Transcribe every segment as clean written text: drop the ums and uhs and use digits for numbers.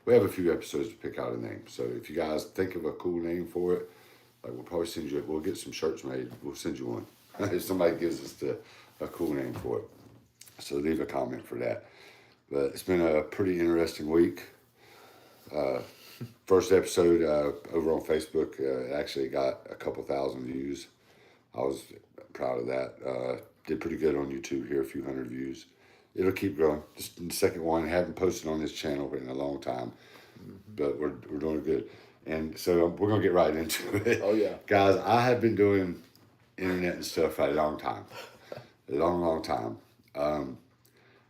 we have a few episodes to pick out a name. So if you guys think of a cool name for it, like we'll probably send you. We'll get some shirts made. We'll send you one if somebody gives us a cool name for it. So leave a comment for that. But it's been a pretty interesting week. First episode over on Facebook actually got a couple thousand views. I was proud of that. Did pretty good on YouTube here, a few hundred views. It'll keep growing. Just the second one, haven't posted on this channel in a long time, but we're doing good. And so we're gonna get right into it. Oh yeah, guys, I have been doing internet and stuff for a long time, long time.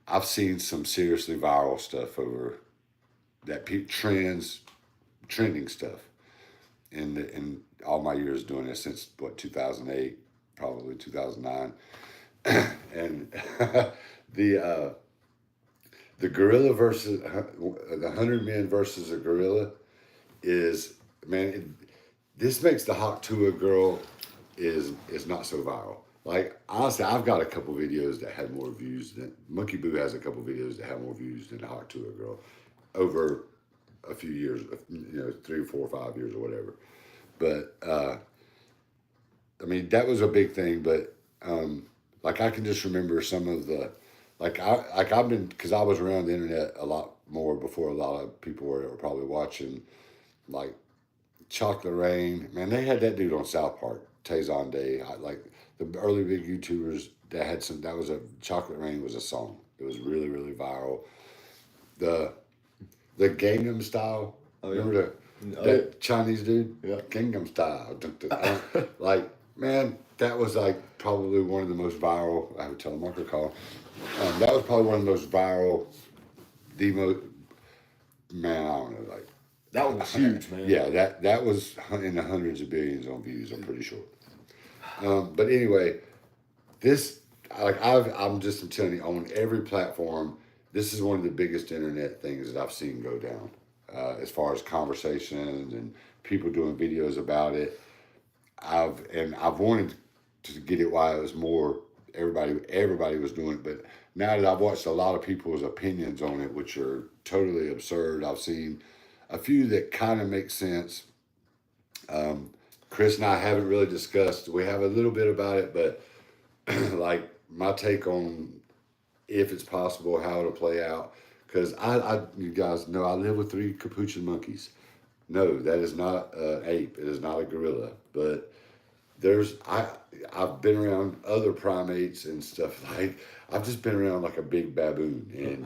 I've seen some seriously viral stuff over that trending stuff in all my years doing this since 2008, probably 2009, and the gorilla versus the 100 men versus a gorilla is, man, this makes the Hawk Tuah girl is not so viral. Like, honestly, I've got a couple videos that had more views than Monkey Boo has a couple videos that have more views than the Hawk Tuah girl over a few years, 3, 4, 5 years or whatever. But I mean, that was a big thing. But like, I can just remember some of the I've been, because I was around the internet a lot more before a lot of people were probably watching, like Chocolate Rain. Man, they had that dude on South Park, Tazon Day. Like the early big YouTubers that had some. That was Chocolate Rain was a song. It was really, really viral. The Gangnam Style. Oh, yeah. Remember that Chinese dude? Yeah. Gangnam Style. Like, man, that was like probably one of the most viral. I have a telemarketer call. That was probably one of the most viral. Man, I don't know, like that was huge, man. Yeah, that was in the hundreds of billions on views. I'm pretty sure. But anyway, this I'm telling you, on every platform, this is one of the biggest internet things that I've seen go down, as far as conversations and people doing videos about it. I've wanted to get it while it was more everybody was doing it, but now that I've watched a lot of people's opinions on it, which are totally absurd, I've seen a few that kind of make sense. Chris and I haven't really discussed. We have a little bit about it, but like my take on if it's possible, how it'll play out. Because you guys know I live with 3 capuchin monkeys. No, that is not an ape. It is not a gorilla. But I've been around other primates and stuff. Like, I've just been around like a big baboon, and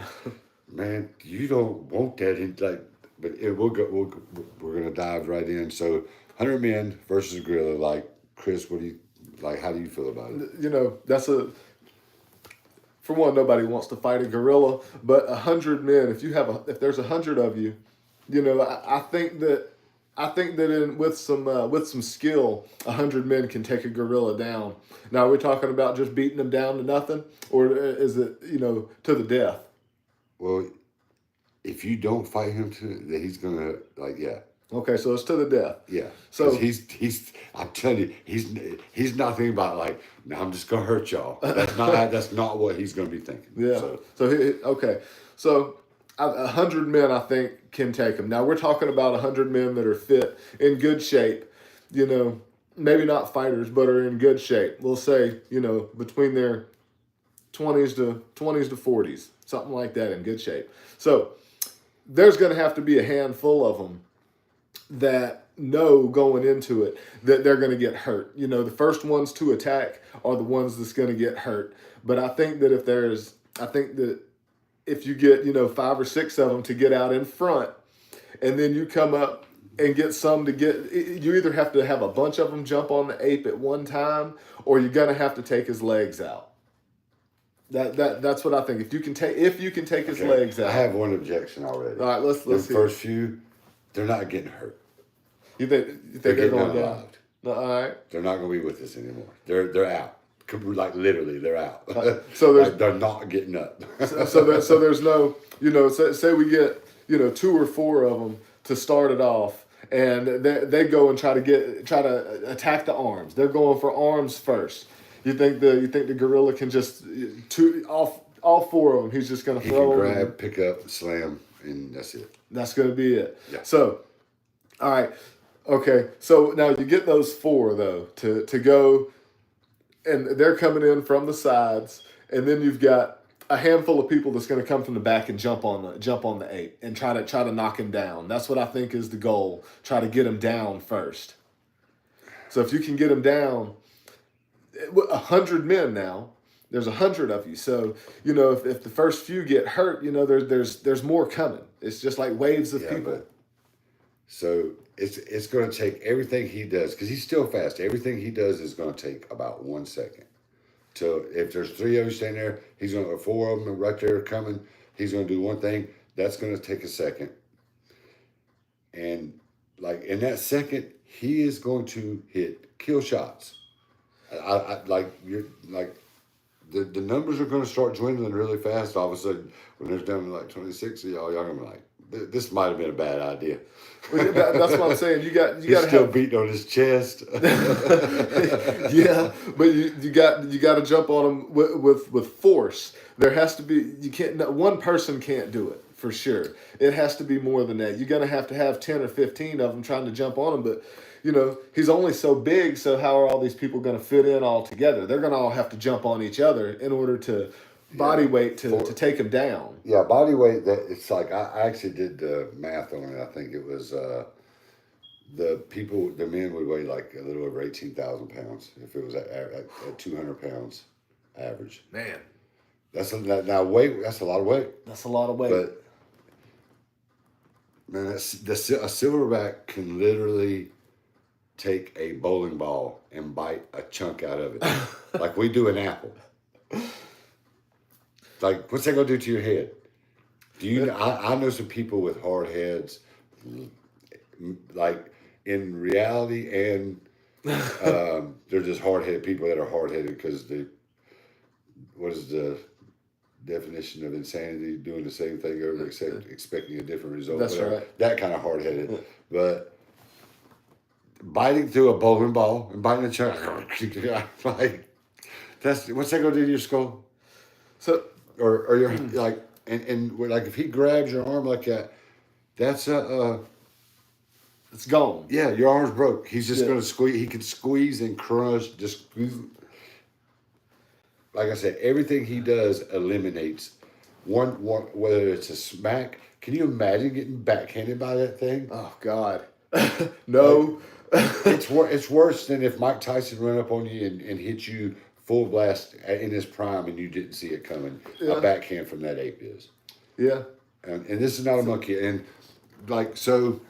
man, you don't want that in, like. But we're gonna dive right in. So, 100 men versus a gorilla. Like, Chris, what do you like? How do you feel about it? That's for one, nobody wants to fight a gorilla, but 100 men. If there's 100 of you, I think that with some skill, 100 men can take a gorilla down. Now, are we talking about just beating them down to nothing, or is it to the death? Well, if you don't fight him he's gonna, like, yeah. Okay, so it's to the death. Yeah. So he's I'm telling you, he's not thinking about, like, no, I'm just gonna hurt y'all. That's not what he's gonna be thinking. Yeah. So 100 men, I think, can take him. Now, we're talking about 100 men that are fit, in good shape, maybe not fighters, but are in good shape. We'll say, between their 20s to 40s, something like that, in good shape. So there's going to have to be a handful of them that know going into it that they're going to get hurt. The first ones to attack are the ones that's going to get hurt. But I think that if you get, 5 or 6 of them to get out in front, and then you come up and get some you either have to have a bunch of them jump on the ape at one time, or you're going to have to take his legs out. That's what I think. If you can take his legs out. I have one objection already. All right, let's the see. First few, they're not getting hurt. You think they're going down? No, all right. They're not going to be with us anymore. They're out. Like, literally, they're out. So like, they're not getting up. so there's no, say we get 2 or 4 of them to start it off, and they go and try to attack the arms. They're going for arms first. You think the gorilla can just all 4 of them? He's just going to throw them. He can grab, them. pick up, slam. and that's it. That's going to be it. Yeah. So, all right. Okay. So now you get those 4 though to go, and they're coming in from the sides, and then you've got a handful of people that's going to come from the back and jump on the 8 and try to knock him down. That's what I think is the goal. Try to get him down first. So if you can get him down, 100 men now. There's 100 of you. So, if the first few get hurt, there's more coming. It's just like waves of people. So it's going to take everything he does, because he's still fast. Everything he does is going to take about 1 second. So if there's 3 of you standing there, he's going to, or 4 of them right there coming, he's going to do one thing. That's going to take a second. And like in that second, he is going to hit kill shots. The numbers are going to start dwindling really fast. All of a sudden, when there's down to like 26, y'all going to be like, this might have been a bad idea. Well, that's what I'm saying. You got He's still beating on his chest. Yeah, but you got to jump on him with force. There has to be, you can't, one person can't do it for sure. It has to be more than that. You're gonna have to have 10 or 15 of them trying to jump on him, but he's only so big. So how are all these people going to fit in all together? They're going to all have to jump on each other in order to body weight to take him down. Yeah, body weight. That it's like I actually did the math on it. I think it was the men would weigh like a little over 18,000 pounds if it was at 200 pounds average. Man, now weight. That's a lot of weight. That's a lot of weight. But man, a silverback can literally take a bowling ball and bite a chunk out of it, like we do an apple. Like, what's that gonna do to your head? I know some people with hard heads, like in reality, and they're just hard-headed people that are hard-headed because what is the definition of insanity? Doing the same thing over, except expecting a different result. That's right. That kind of hard-headed, but biting through a bowling ball and biting a chunk, like what's that gonna do to your skull? So. Or you're like, and like if he grabs your arm like that, that's it's gone. Yeah, your arm's broke. He's just gonna squeeze. He can squeeze and crush. Just like I said, everything he does eliminates one. Whether it's a smack. Can you imagine getting backhanded by that thing? Oh God, no. It's worse than if Mike Tyson ran up on you and hit you full blast in his prime and you didn't see it coming. Yeah. A backhand from that ape is. Yeah. And this is not a monkey. And like, so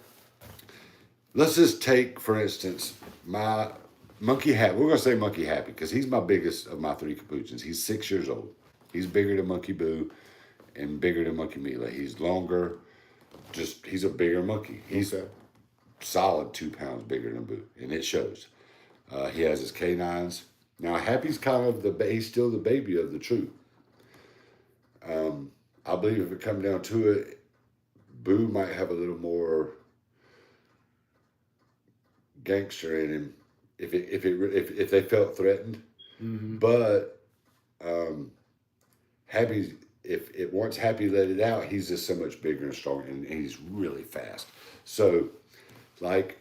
let's just take, for instance, my Monkey Happy. We're going to say Monkey Happy because he's my biggest of my 3 capuchins. He's 6 years old. He's bigger than Monkey Boo and bigger than Monkey Mila. He's longer. He's a bigger monkey. He's solid 2 pounds bigger than Boo. And it shows. He has his canines. Now, Happy's kind of he's still the baby of the troop. I believe if it comes down to it, Boo might have a little more gangster in him if they felt threatened. Mm-hmm. But Happy, once Happy let it out, he's just so much bigger and stronger, and he's really fast. So, like.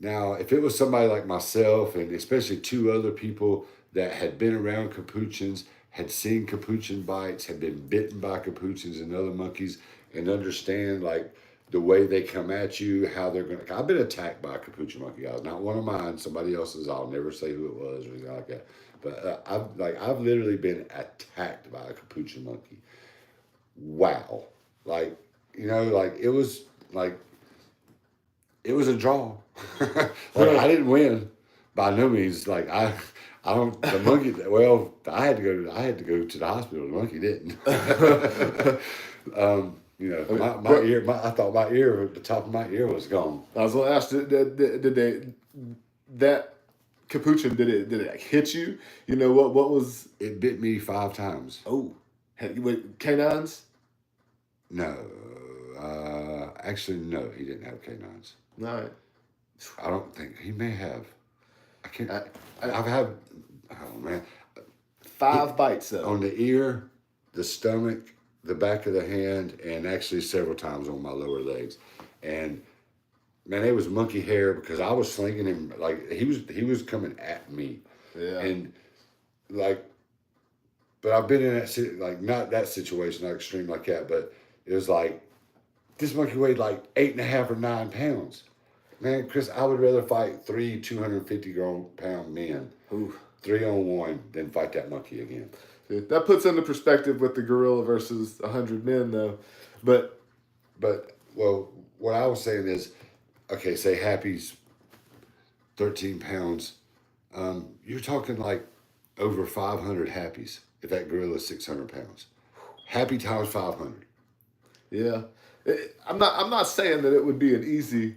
Now, if it was somebody like myself, and especially 2 other people that had been around capuchins, had seen capuchin bites, had been bitten by capuchins and other monkeys, and understand like the way they come at you, how they're gonna. I've been attacked by a capuchin monkey, guys. Not one of mine, somebody else's. I'll never say who it was or anything like that. But I've literally been attacked by a capuchin monkey. Wow, like it was like. It was a draw. I didn't win by no means. Like I don't. The monkey. Well, I had to go to the hospital. The monkey didn't. My ear. I thought my ear, the top of my ear, was gone. I was going to ask, did they that capuchin? Did it like hit you? What was? It bit me 5 times. Oh, with canines? No, actually, no. He didn't have canines. All right. I don't think he may have. I can't. I've had. Oh man. 5 bites though. On the ear, the stomach, the back of the hand, and actually several times on my lower legs. And man, it was monkey hair because I was slinging him like he was coming at me, Yeah. and like, but I've been in that like not that situation, not extreme like that, but it was like this monkey weighed like 8.5 or 9 pounds. Man, Chris, I would rather fight three 250-pound men, Ooh. 3-on-1, than fight that monkey again. That puts into perspective with the gorilla versus 100 men, though. But well, what I was saying is, okay, say Happy's 13 pounds. You're talking like over 500 Happies if that gorilla's 600 pounds. Happy times 500. yeah, I'm not saying that it would be an easy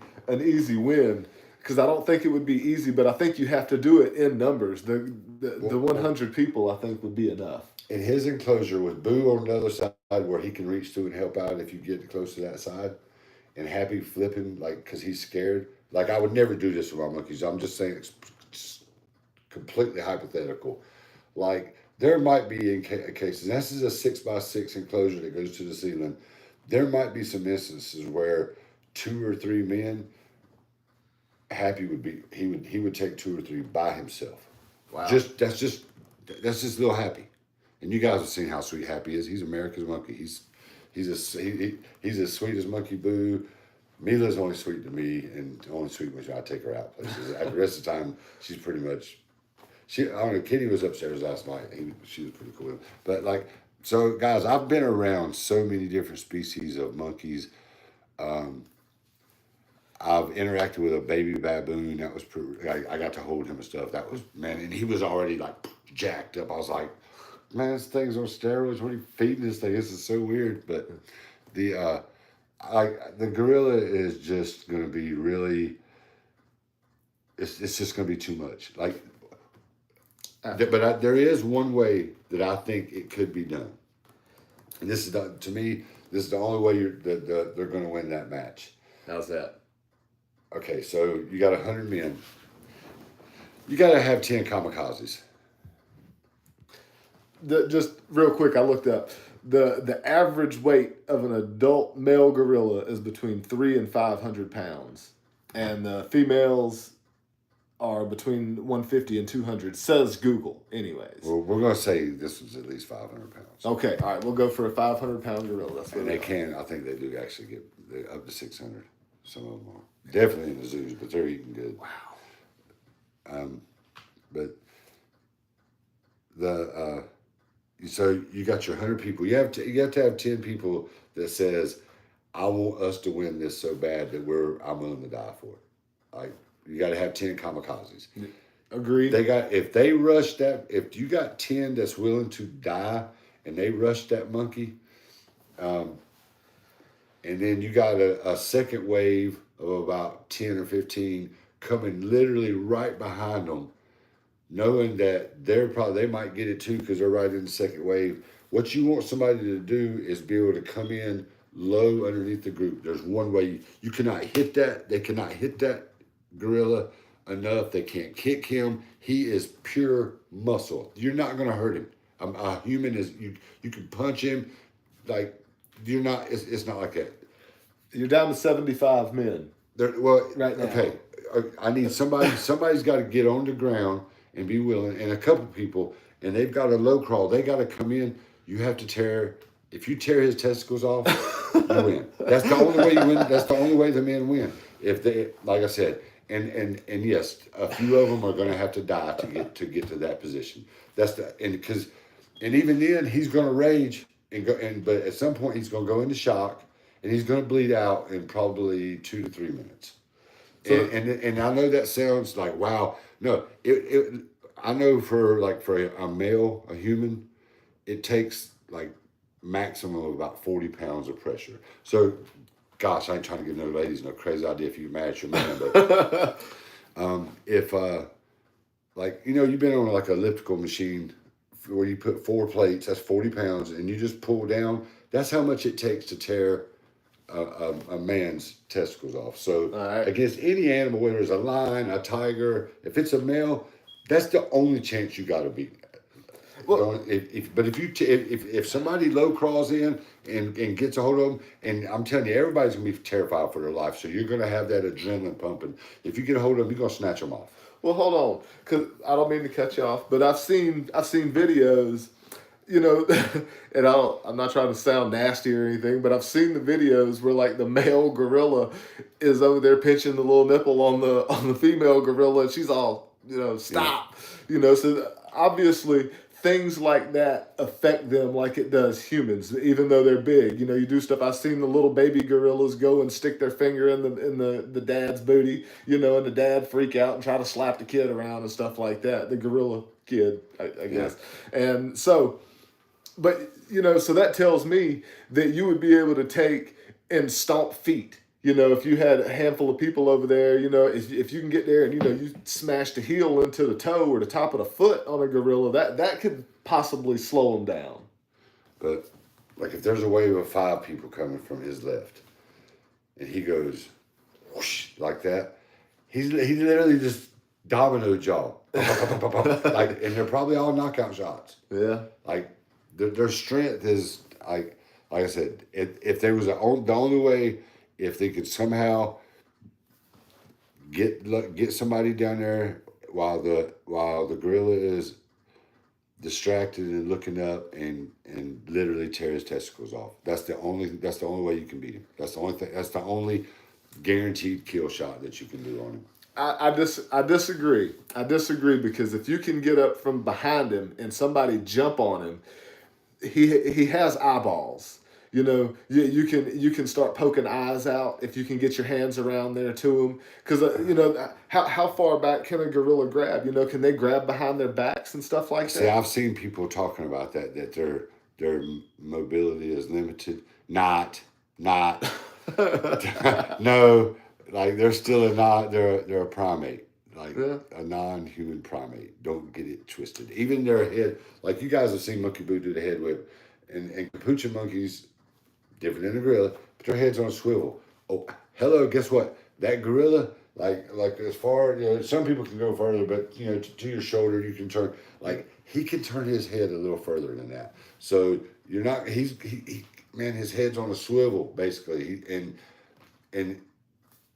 win because I don't think it would be easy. But I think you have to do it in numbers. The 100 people I think would be enough. In his enclosure with Boo on the other side where he can reach through and help out if you get close to that side, and Happy flipping like because he's scared. Like I would never do this with my monkeys. I'm just saying it's completely hypothetical. Like there might be in cases. This is a 6x6 enclosure that goes to the ceiling. There might be some instances where 2 or 3 men. Happy would be he would take 2 or 3 by himself. Wow. That's just little Happy. And you guys have seen how sweet Happy is. He's America's monkey. He's as sweet as Monkey Boo. Mila's only sweet to me, and only sweet when I take her out places. The rest of the time, she's pretty much. I don't know. Kitty was upstairs last night. She was pretty cool. But like, so guys, I've been around so many different species of monkeys. I've interacted with a baby baboon. That was pretty. I got to hold him and stuff. That was man, and he was already like jacked up. I was like, man, this thing's on steroids. What are you feeding this thing? This is so weird. But the the gorilla is just going to be really. It's just going to be too much. Like, but there is one way that I think it could be done, and this is to me. This is the only way they're going to win that match. How's that? Okay, so you got 100 men. You got to have 10 kamikazes. Just real quick, I looked up the average weight of an adult male gorilla is between 300 and 500 pounds, and the females are between 150 and 200. Says Google, anyways. Well, we're going to say this was at least 500 pounds. Okay, all right, we'll go for a 500-pound gorilla. That's what and they can. I think they do actually get up to 600. Some of them are definitely in the zoos, but they're eating good. Wow. But so you got your 100 people. You have to have 10 people that says, I want us to win this so bad that I'm willing to die for it. Like you got to have 10 kamikazes. Agreed. If you got 10 that's willing to die and they rush that monkey, and then you got a second wave of about 10 or 15 coming literally right behind them, knowing that they might get it too because they're right in the second wave. What you want somebody to do is be able to come in low underneath the group. There's one way you cannot hit that. They cannot hit that gorilla enough. They can't kick him. He is pure muscle. You're not going to hurt him. A human is you can punch him like you're not. It's not like that. You're down to 75 men. Right now. Okay. I need somebody. Somebody's got to get on the ground and be willing, and a couple people, and they've got a low crawl. They got to come in. You have to tear. If you tear his testicles off, you win. That's the only way you win. That's the only way the men win. If they, like I said, and yes, a few of them are going to have to die to get to that position. And even then he's going to rage and go. But at some point he's going to go into shock. And he's going to bleed out in probably 2 to 3 minutes. And I know that sounds like, wow. No, I know for a male, a human, it takes like maximum of about 40 pounds of pressure. So, gosh, I ain't trying to give no ladies no crazy idea if you match your man. But if, you've been on like an elliptical machine where you put 4 plates, that's 40 pounds, and you just pull down, that's how much it takes to tear a man's testicles off. So against any animal, whether it's a lion, a tiger, if it's a male, that's the only chance you got to beat. Well, if somebody low crawls in and gets a hold of them, and I'm telling you, everybody's gonna be terrified for their life. So you're gonna have that adrenaline pumping. If you get a hold of them, you're gonna snatch them off. well, hold on, because I don't mean to cut you off, but I've seen videos, you know, and I'm not trying to sound nasty or anything, but I've seen the videos where like the male gorilla is over there pinching the little nipple on the female gorilla, and she's all, stop, So obviously things like that affect them like it does humans, even though they're big. You do stuff. I've seen the little baby gorillas go and stick their finger in the dad's booty, and the dad freak out and try to slap the kid around and stuff like that. The gorilla kid, I guess. And so, but so that tells me that you would be able to take and stomp feet. If you had a handful of people over there, if you can get there and you smash the heel into the toe or the top of the foot on a gorilla, that could possibly slow them down. But like if there's a wave of 5 people coming from his left, and he goes whoosh like that, he literally just domino jaw, like, and they're probably all knockout shots. Yeah. Like their strength is like I said, if there was the only way, if they could somehow get somebody down there while the gorilla is distracted and looking up and literally tear his testicles off. That's the only way you can beat him. That's the only thing. That's the only guaranteed kill shot that you can do on him. I disagree. I disagree because if you can get up from behind him and somebody jump on him, he has eyeballs. You can start poking eyes out if you can get your hands around there to him. Because how far back can a gorilla grab? Can they grab behind their backs and stuff like that? See, I've seen people talking about that their mobility is limited. Not no, like they're still they're a primate, like a non-human primate. Don't get it twisted. Even their head, like you guys have seen Monkey Boo do the head whip, and capuchin monkeys, different than a gorilla, but their head's on a swivel. Oh, hello, guess what? That gorilla, like as far, some people can go further, but to your shoulder you can turn. Like he can turn his head a little further than that. So you're not. Man, his head's on a swivel basically, and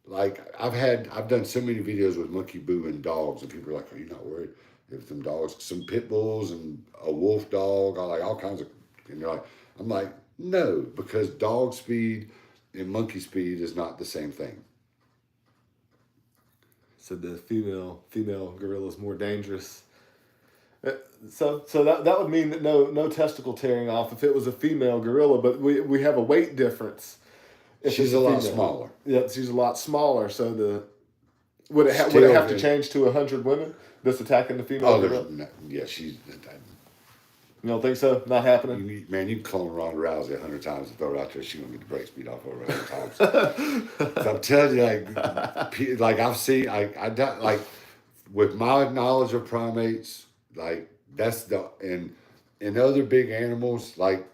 like I've done so many videos with Monkey Boo and dogs, and people are like, "Are you not worried if them dogs, some pit bulls and a wolf dog, like all kinds of?" And they're like, I'm like, no, because dog speed and monkey speed is not the same thing. So the female gorilla is more dangerous. So that would mean that no testicle tearing off if it was a female gorilla, but we have a weight difference. She's a lot smaller. Yeah, she's a lot smaller. So would it have to change to 100 women that's attacking the female gorilla? She's. You don't think so? Not happening? You can clone Ronda Rousey 100 times and throw her out there. She's going to get the brake speed off over 100 times. So I'm telling you, like I've seen, like with my knowledge of primates, like that's and other big animals, like,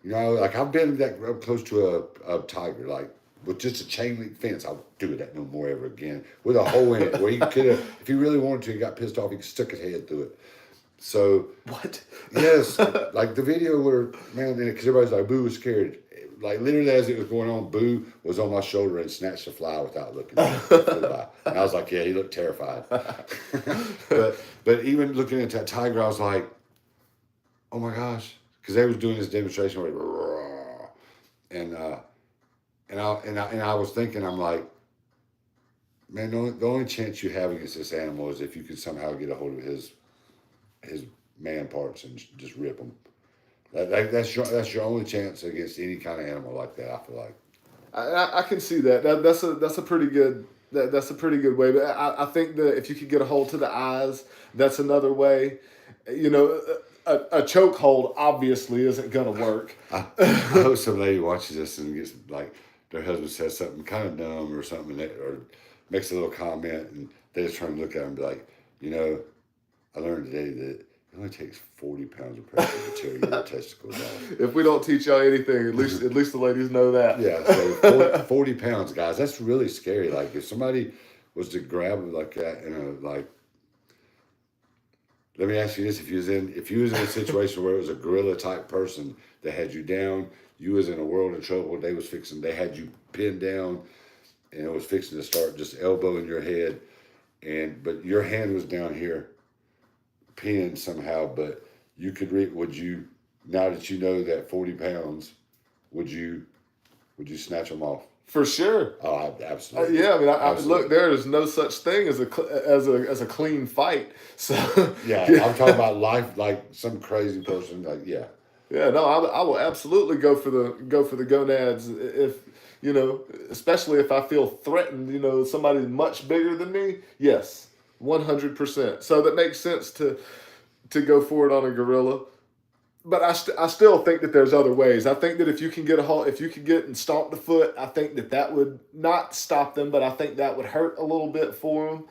like I've been that up close to a tiger, like with just a chain link fence. I won't do that no more ever again. With a hole in it where he could have, if he really wanted to, he got pissed off, he could stick his head through it. So what? Yes, like the video where because everybody's like, Boo was scared. Like literally as it was going on, Boo was on my shoulder and snatched the fly without looking. And I was like, yeah, he looked terrified. but even looking at that tiger, I was like, oh my gosh, because they was doing this demonstration where, and I was thinking, I'm like, man, the only chance you have against this animal is if you can somehow get a hold of his man parts and just rip them. That's your only chance against any kind of animal like that. I feel like. I can see that. That's a pretty good. That's a pretty good way. But I think that if you could get a hold to the eyes, that's another way. A choke hold obviously isn't gonna work. I hope some lady watches this and gets like their husband says something kind of dumb or something, or makes a little comment, and they just try to look at him and be like, I learned today that it only takes 40 pounds of pressure to tear your testicles off. If we don't teach y'all anything, at least the ladies know that. Yeah, so 40 pounds, guys. That's really scary. Like if somebody was to grab like that and Let me ask you this: if you was in a situation where it was a gorilla type person that had you down, you was in a world of trouble. They had you pinned down, and it was fixing to start just elbowing your head, but your hand was down here, pinned somehow. But you could would you, now that you know that 40 pounds, would you snatch them off? For sure. Oh, absolutely. Yeah, I mean, Absolutely. look, there is no such thing as a clean fight. So Yeah, I'm talking about life, like some crazy person. Like, yeah. yeah, no, I will absolutely go for the gonads if especially if I feel threatened. Somebody much bigger than me. Yes, 100%. So that makes sense to go for it on a gorilla. But I still think that there's other ways. I think that if you can get and stomp the foot, I think that would not stop them, but I think that would hurt a little bit for them.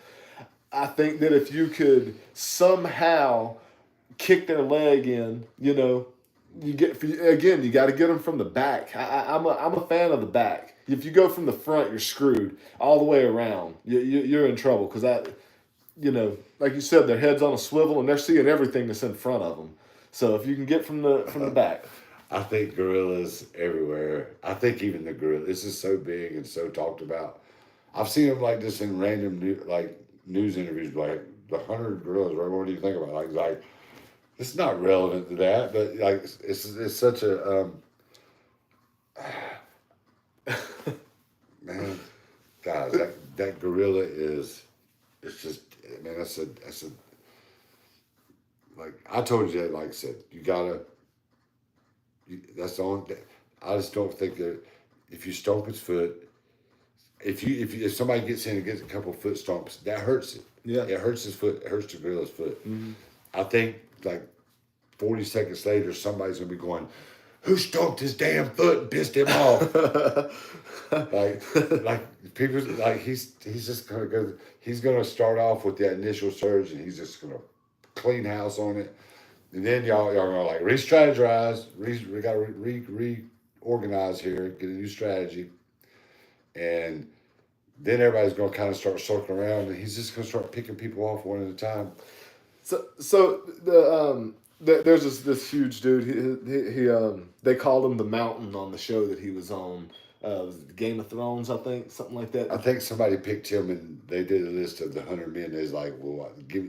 I think that if you could somehow kick their leg in, you got to get them from the back. I'm a fan of the back. If you go from the front, you're screwed all the way around. You're in trouble because like you said, their head's on a swivel and they're seeing everything that's in front of them. So if you can get from the back. I think gorillas everywhere. I think even the gorilla. This is so big and so talked about. I've seen them like this in random news interviews, like the 100 gorillas. Right? What do you think about it? Like it's not relevant to that, but like it's such a man, guys. That gorilla is. It's just man. That's a like I told you that. Like I said, you gotta. That's the only. I just don't think that if you stomp its foot, if somebody gets in and gets a couple foot stomps, that hurts it. Yeah. It hurts his foot. It hurts the gorilla's foot. Mm-hmm. I think like 40 seconds later, somebody's gonna be going, "Who stomped his damn foot and pissed him off?" like people like he's just gonna go. He's gonna start off with that initial surge, and he's just gonna clean house on it. And then y'all gonna like re-strategize. We gotta reorganize here, get a new strategy, and then everybody's gonna kind of start circling around, and he's just gonna start picking people off one at a time. So there's this huge dude. He they called him the Mountain on the show that he was on. Was it Game of Thrones, I think, something like that. I think somebody picked him, and they did a list of the 100 men. They was like, "Well, give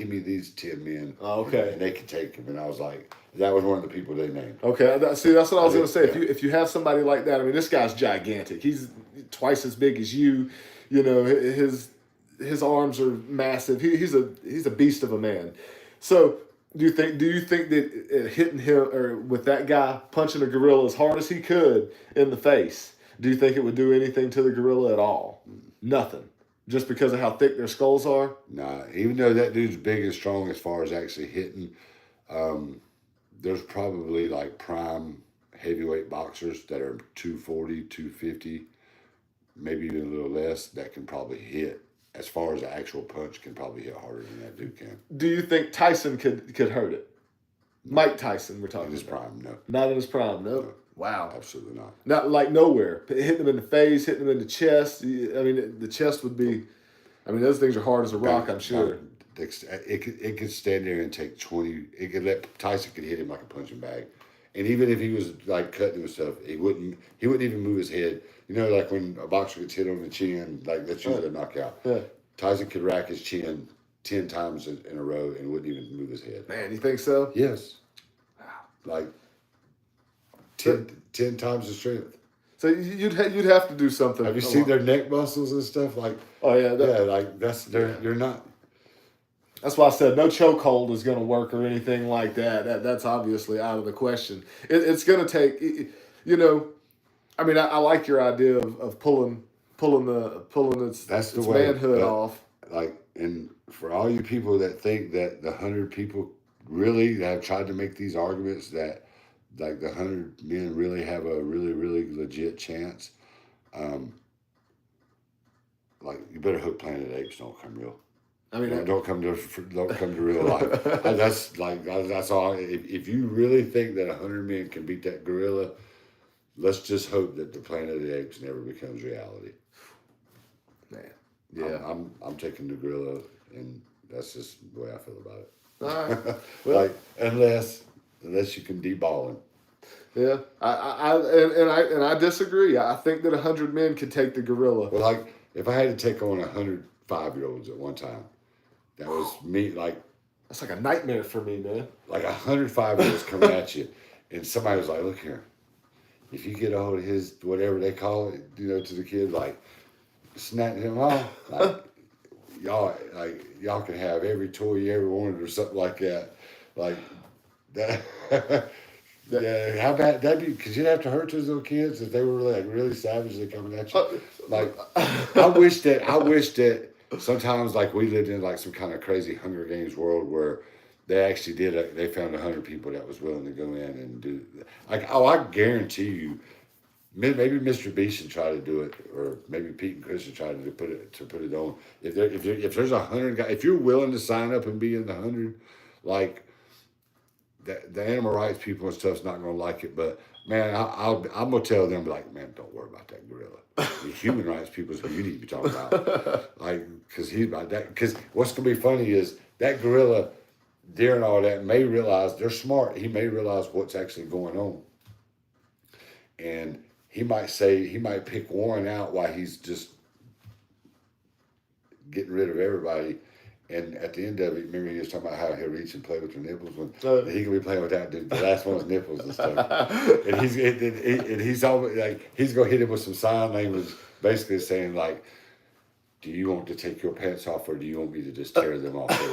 me these 10 men." Oh, okay. And they could take him, and I was like, that was one of the people they named. Okay, see, that's what I was going to say. Yeah. If you have somebody like that, I mean, this guy's gigantic. He's twice as big as you. His arms are massive. He's a beast of a man. So do you think that hitting him or with that guy punching a gorilla as hard as he could in the face, do you think it would do anything to the gorilla at all? Nothing. Just because of how thick their skulls are? Nah, even though that dude's big and strong as far as actually hitting, there's probably like prime heavyweight boxers that are 240, 250, maybe even a little less, that can probably hit. As far as the actual punch can probably hit harder than that dude can. Do you think Tyson could hurt it? Mike Tyson, we're talking In his about. prime, no. Not in his prime, no. No. Wow. Absolutely not. Not like nowhere. Hitting him in the face, hitting him in the chest. I mean, the chest would be. I mean, those things are hard as a rock. I'm sure. It could stand there and take 20. It could let Tyson could hit him like a punching bag, and even if he was like cutting him and stuff, he wouldn't even move his head. Like when a boxer gets hit on the chin, like that's usually a knockout. Yeah. Tyson could rack his chin 10 times in a row and wouldn't even move his head. Man, you think so? Yes. Wow. Like 10 times the strength. So you'd have to do something. Have you seen their neck muscles and stuff? Like, oh yeah, like that's you're not. That's why I said no chokehold is going to work or anything like that. That's obviously out of the question. It's going to take, I mean, I like your idea of pulling its manhood off. Like, and for all you people that think that the 100 people really have tried to make these arguments that like the 100 men really have a really, really legit chance, like you better hope Planet of the Apes don't come real. I mean, don't come to real life. That's all. If you really think that 100 men can beat that gorilla, let's just hope that the Planet of the Apes never becomes reality. Man, yeah, I'm taking the gorilla, and that's just the way I feel about it. All right. Well, Like unless you can deball him. yeah, I disagree. I think that 100 men could take the gorilla. Well, like if I had to take on 105-year-olds at one time, that was me. That's like a nightmare for me, man. Like 105-year-olds coming at you, and somebody was like, "Look here, if you get a hold of his whatever they call it, to the kid, like snatch him off, y'all can have every toy you ever wanted or something like that, like that." Yeah, how bad that'd be? Because you'd have to hurt those little kids if they were really savagely coming at you. Like, I wish that sometimes like we lived in like some kind of crazy Hunger Games world where they actually they found 100 people that was willing to go in and do like. Oh, I guarantee you, maybe Mr. B should try to do it, or maybe Pete and Chris should try to put it on. If there's 100 guys, if you're willing to sign up and be in the 100, like. The animal rights people and stuff's not going to like it, but man, I'm going to tell them, like, man, don't worry about that gorilla. The human rights people is who you need to be talking about. Like, because he's about that. Because what's going to be funny is that gorilla, during all that, may realize they're smart. He may realize what's actually going on. And he might pick one out while he's just getting rid of everybody. And at the end of it, remember he was talking about how he'll reach and play with your nipples when he can be playing with the last one's nipples and stuff. And he's always like he's gonna hit him with some sign language, basically saying like, "Do you want to take your pants off, or do you want me to just tear them off for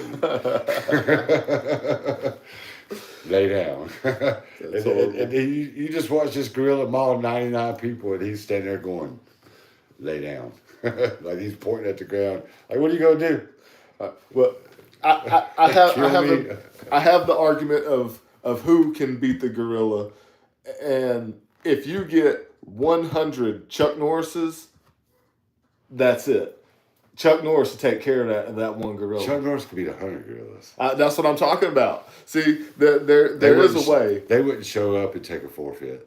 you?" Lay down. And you just watch this gorilla maul 99 people, and he's standing there going, "Lay down," like he's pointing at the ground. Like, what are you gonna do? Well, I have the argument of who can beat the gorilla, and if you get 100 Chuck Norrises, that's it. Chuck Norris to take care of that one gorilla. Chuck Norris could beat 100 gorillas. That's what I'm talking about. See, there is a way. They wouldn't show up and take a forfeit.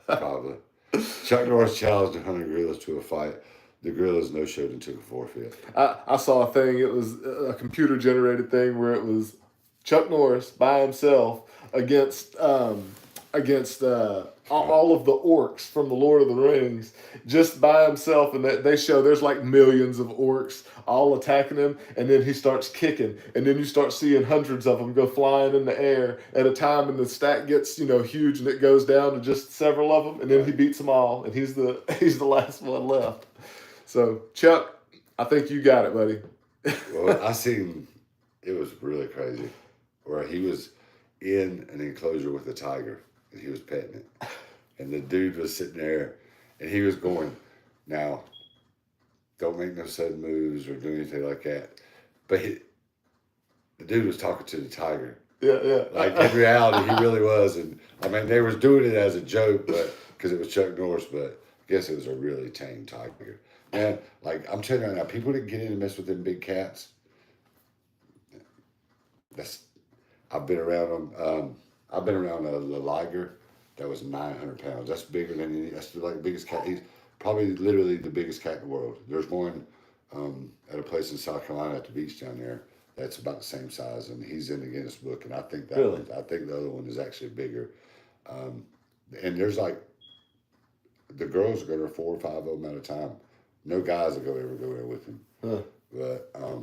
Probably. Chuck Norris challenged 100 gorillas to a fight. The gorillas no-showed and took a forfeit. I saw a thing. It was a computer-generated thing where it was Chuck Norris by himself against all of the orcs from the Lord of the Rings, just by himself. And they show there's like millions of orcs all attacking him, and then he starts kicking, and then you start seeing hundreds of them go flying in the air at a time, and the stack gets huge, and it goes down to just several of them, and then he beats them all, and he's the last one left. So, Chuck, I think you got it, buddy. Well, I seen, it was really crazy, where he was in an enclosure with a tiger, and he was petting it. And the dude was sitting there, and he was going, "Now, don't make no sudden moves or do anything like that." But the dude was talking to the tiger. Yeah. Like, in reality, he really was. And, I mean, they was doing it as a joke, but because it was Chuck Norris, but I guess it was a really tame tiger. Man, like, I'm telling you right now, people that get in and mess with them big cats, I've been around them. I've been around a liger that was 900 pounds. That's bigger than any, that's like the biggest cat. He's probably literally the biggest cat in the world. There's one at a place in South Carolina at the beach down there that's about the same size, and he's in the Guinness Book, and I think I think the other one is actually bigger. And there's like, the girls go there 4 or 5 of them at a time. No guys will ever go there with him. Huh. But, nah,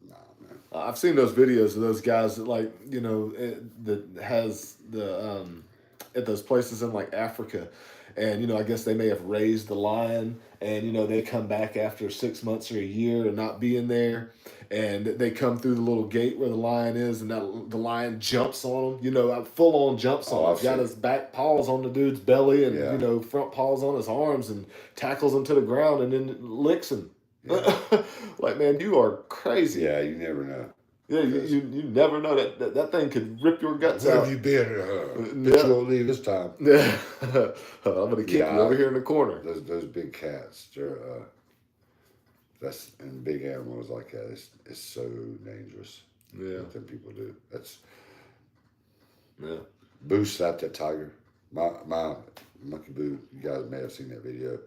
man. I've seen those videos of those guys that that has the at those places in like Africa, and I guess they may have raised the lion, and they come back after 6 months or a year and not being there, and they come through the little gate where the lion is, and the lion jumps on them, full on jumps on him. He's got his back paws on the dude's belly, and front paws on his arms, and tackles him to the ground, and then licks him. Yeah. Like, man, you are crazy. Yeah, you never know. Yeah, you never know that thing could rip your guts Where out. have you been? But you won't leave this time. Yeah. I'm gonna kick you over here in the corner. Those big cats, they're and big animals like that. It's so dangerous. Yeah. What them people do. Yeah. Boo slapped that tiger. My monkey Boo. You guys may have seen that video.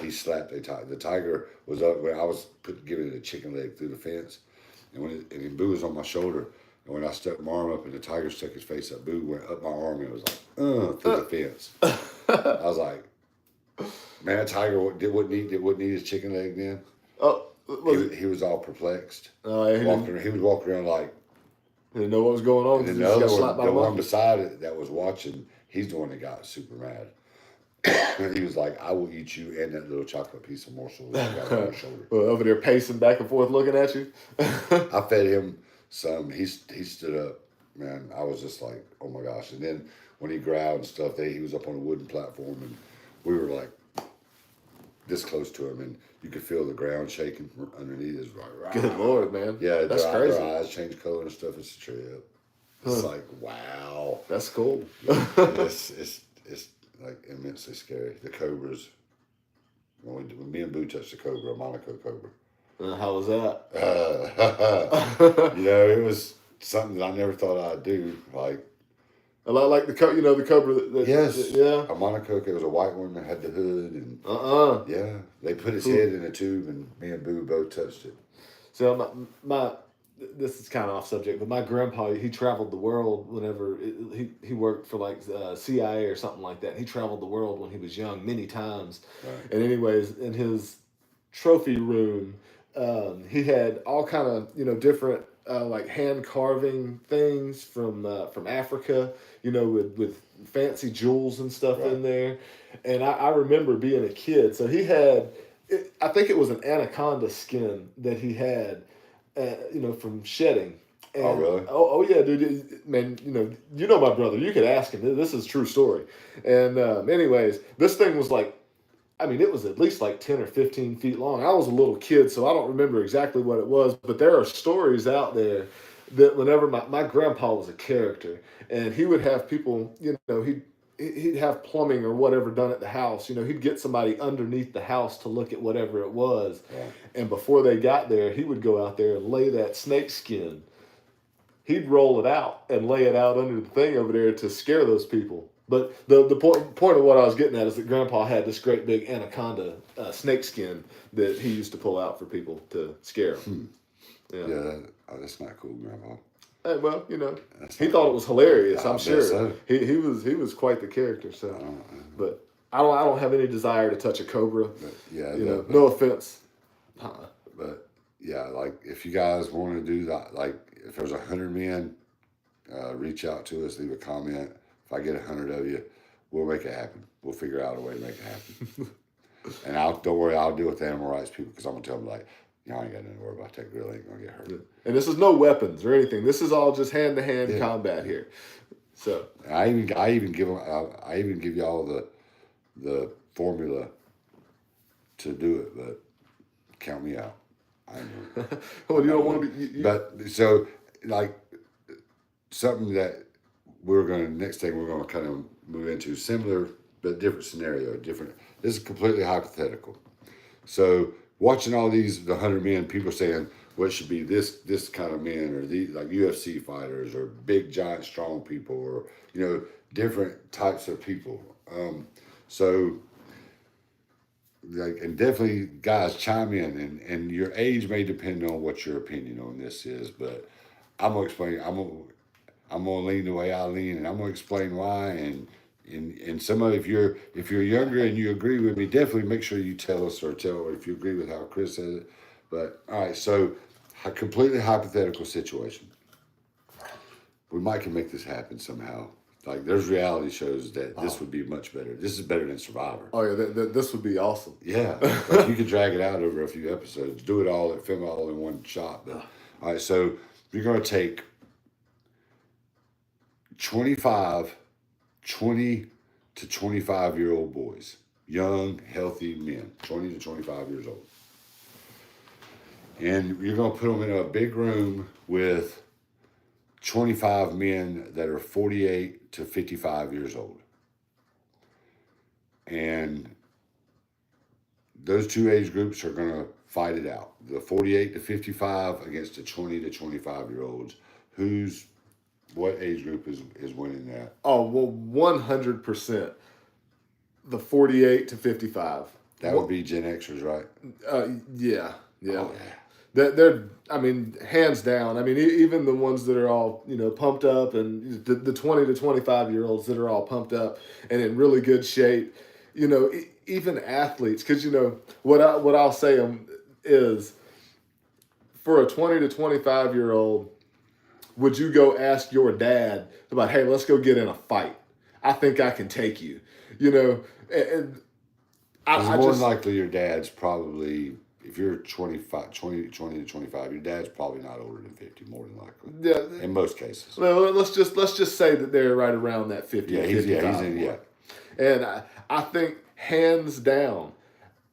He slapped a tiger. The tiger was up when I was giving it a chicken leg through the fence, and Boo was on my shoulder. And when I stuck my arm up and the tiger stuck his face up, Boo went up my arm and it was like, through the fence. I was like, man, that tiger wouldn't eat his chicken leg then. Oh, He was all perplexed. Yeah, He would walk around like, he didn't know what was going on. and then the one beside it that was watching, he's the one that got super mad. He was like, I will eat you and that little chocolate piece of morsel that I got on your shoulder. Well, over there pacing back and forth looking at you. I fed him some. He stood up, man. I was just like, oh my gosh. And then when he growled and stuff, he was up on a wooden platform and we were like this close to him and you could feel the ground shaking underneath his like, Good Lord, man. Yeah, that's crazy. Their eyes change color and stuff. It's a trip. It's like, wow. That's cool. It's like immensely scary. The cobras. When me and Boo touched the cobra, a Monaco cobra. How was that? It was something that I never thought I'd do. Like the cobra. Yes. Yeah. A Monaco. It was a white one that had the hood and. Yeah, they put his head in a tube and me and Boo both touched it. So my this is kind of off subject, but my grandpa, he traveled the world whenever he worked for like CIA or something like that. He traveled the world when he was young many times. Right. And anyways, in his trophy room, he had all kind of different like hand carving things from Africa, with fancy jewels and stuff in there. And I remember being a kid, so he had, I think it was an anaconda skin that he had, from shedding. And, oh really? Oh yeah, dude, man. You know my brother. You could ask him. This is a true story. And anyways, this thing was like, it was at least like 10 or 15 feet long. I was a little kid, so I don't remember exactly what it was, but there are stories out there that whenever my grandpa was a character, and he would have people, he'd have plumbing or whatever done at the house. He'd get somebody underneath the house to look at whatever it was. Yeah. And before they got there, he would go out there and lay that snake skin. He'd roll it out and lay it out under the thing over there to scare those people. But the point of what I was getting at is that Grandpa had this great big anaconda snake skin that he used to pull out for people to scare them. Yeah, that's not cool, Grandpa. Well, he thought it was hilarious. I'm sure so. he was quite the character. So, but I don't have any desire to touch a cobra. But, yeah, no offense. But yeah, like if you guys want to do that, like if there's 100 men, reach out to us, leave a comment. If I get 100 of you, we'll make it happen. We'll figure out a way to make it happen. And don't worry, I'll deal with the animal rights people because I'm gonna tell them like, I ain't got nothing to worry about. That gorilla ain't gonna get hurt. And this is no weapons or anything. This is all just hand-to-hand combat here. So I even give y'all the formula to do it, but count me out. I know. Well, you don't want to be. But so like something that next thing we're gonna kind of move into similar but different scenario, different. This is completely hypothetical. So watching all the 100 men, people saying, well, it should be this kind of men, or these like UFC fighters, or big, giant, strong people, or different types of people. So, like, and definitely, guys, chime in, and your age may depend on what your opinion on this is, but I'm gonna explain. I'm gonna lean the way I lean, and I'm gonna explain why. And some of if you're younger and you agree with me, definitely make sure you tell us or if you agree with how Chris says it. But all right, so a completely hypothetical situation. We might can make this happen somehow. Like there's reality shows that this would be much better. This is better than Survivor. Oh yeah, this would be awesome. Yeah, like you could drag it out over a few episodes, film it all in one shot. But all right, so you're gonna take 20 to 25-year-old boys, young, healthy men, 20 to 25 years old. And you're going to put them in a big room with 25 men that are 48 to 55 years old. And those two age groups are going to fight it out. The 48 to 55 against the 20 to 25-year-olds. What age group is winning that? Oh, well, 100%. The 48 to 55. That would be Gen Xers, right? Yeah. Oh, yeah. they're I mean, hands down. I mean, even the ones that are all pumped up, and the 20 to 25 year olds that are all pumped up and in really good shape. Even athletes, because what I'll say is for a 20 to 25 year old, would you go ask your dad about, hey, let's go get in a fight? I think I can take you. And Because I more than just likely your dad's probably, if you're 25, 20 to 25, your dad's probably not older than 50, more than likely. yeah. In most cases. Well, let's just say that they're right around that 50 Yeah, to he's 55 in, yeah. mark. And I think hands down.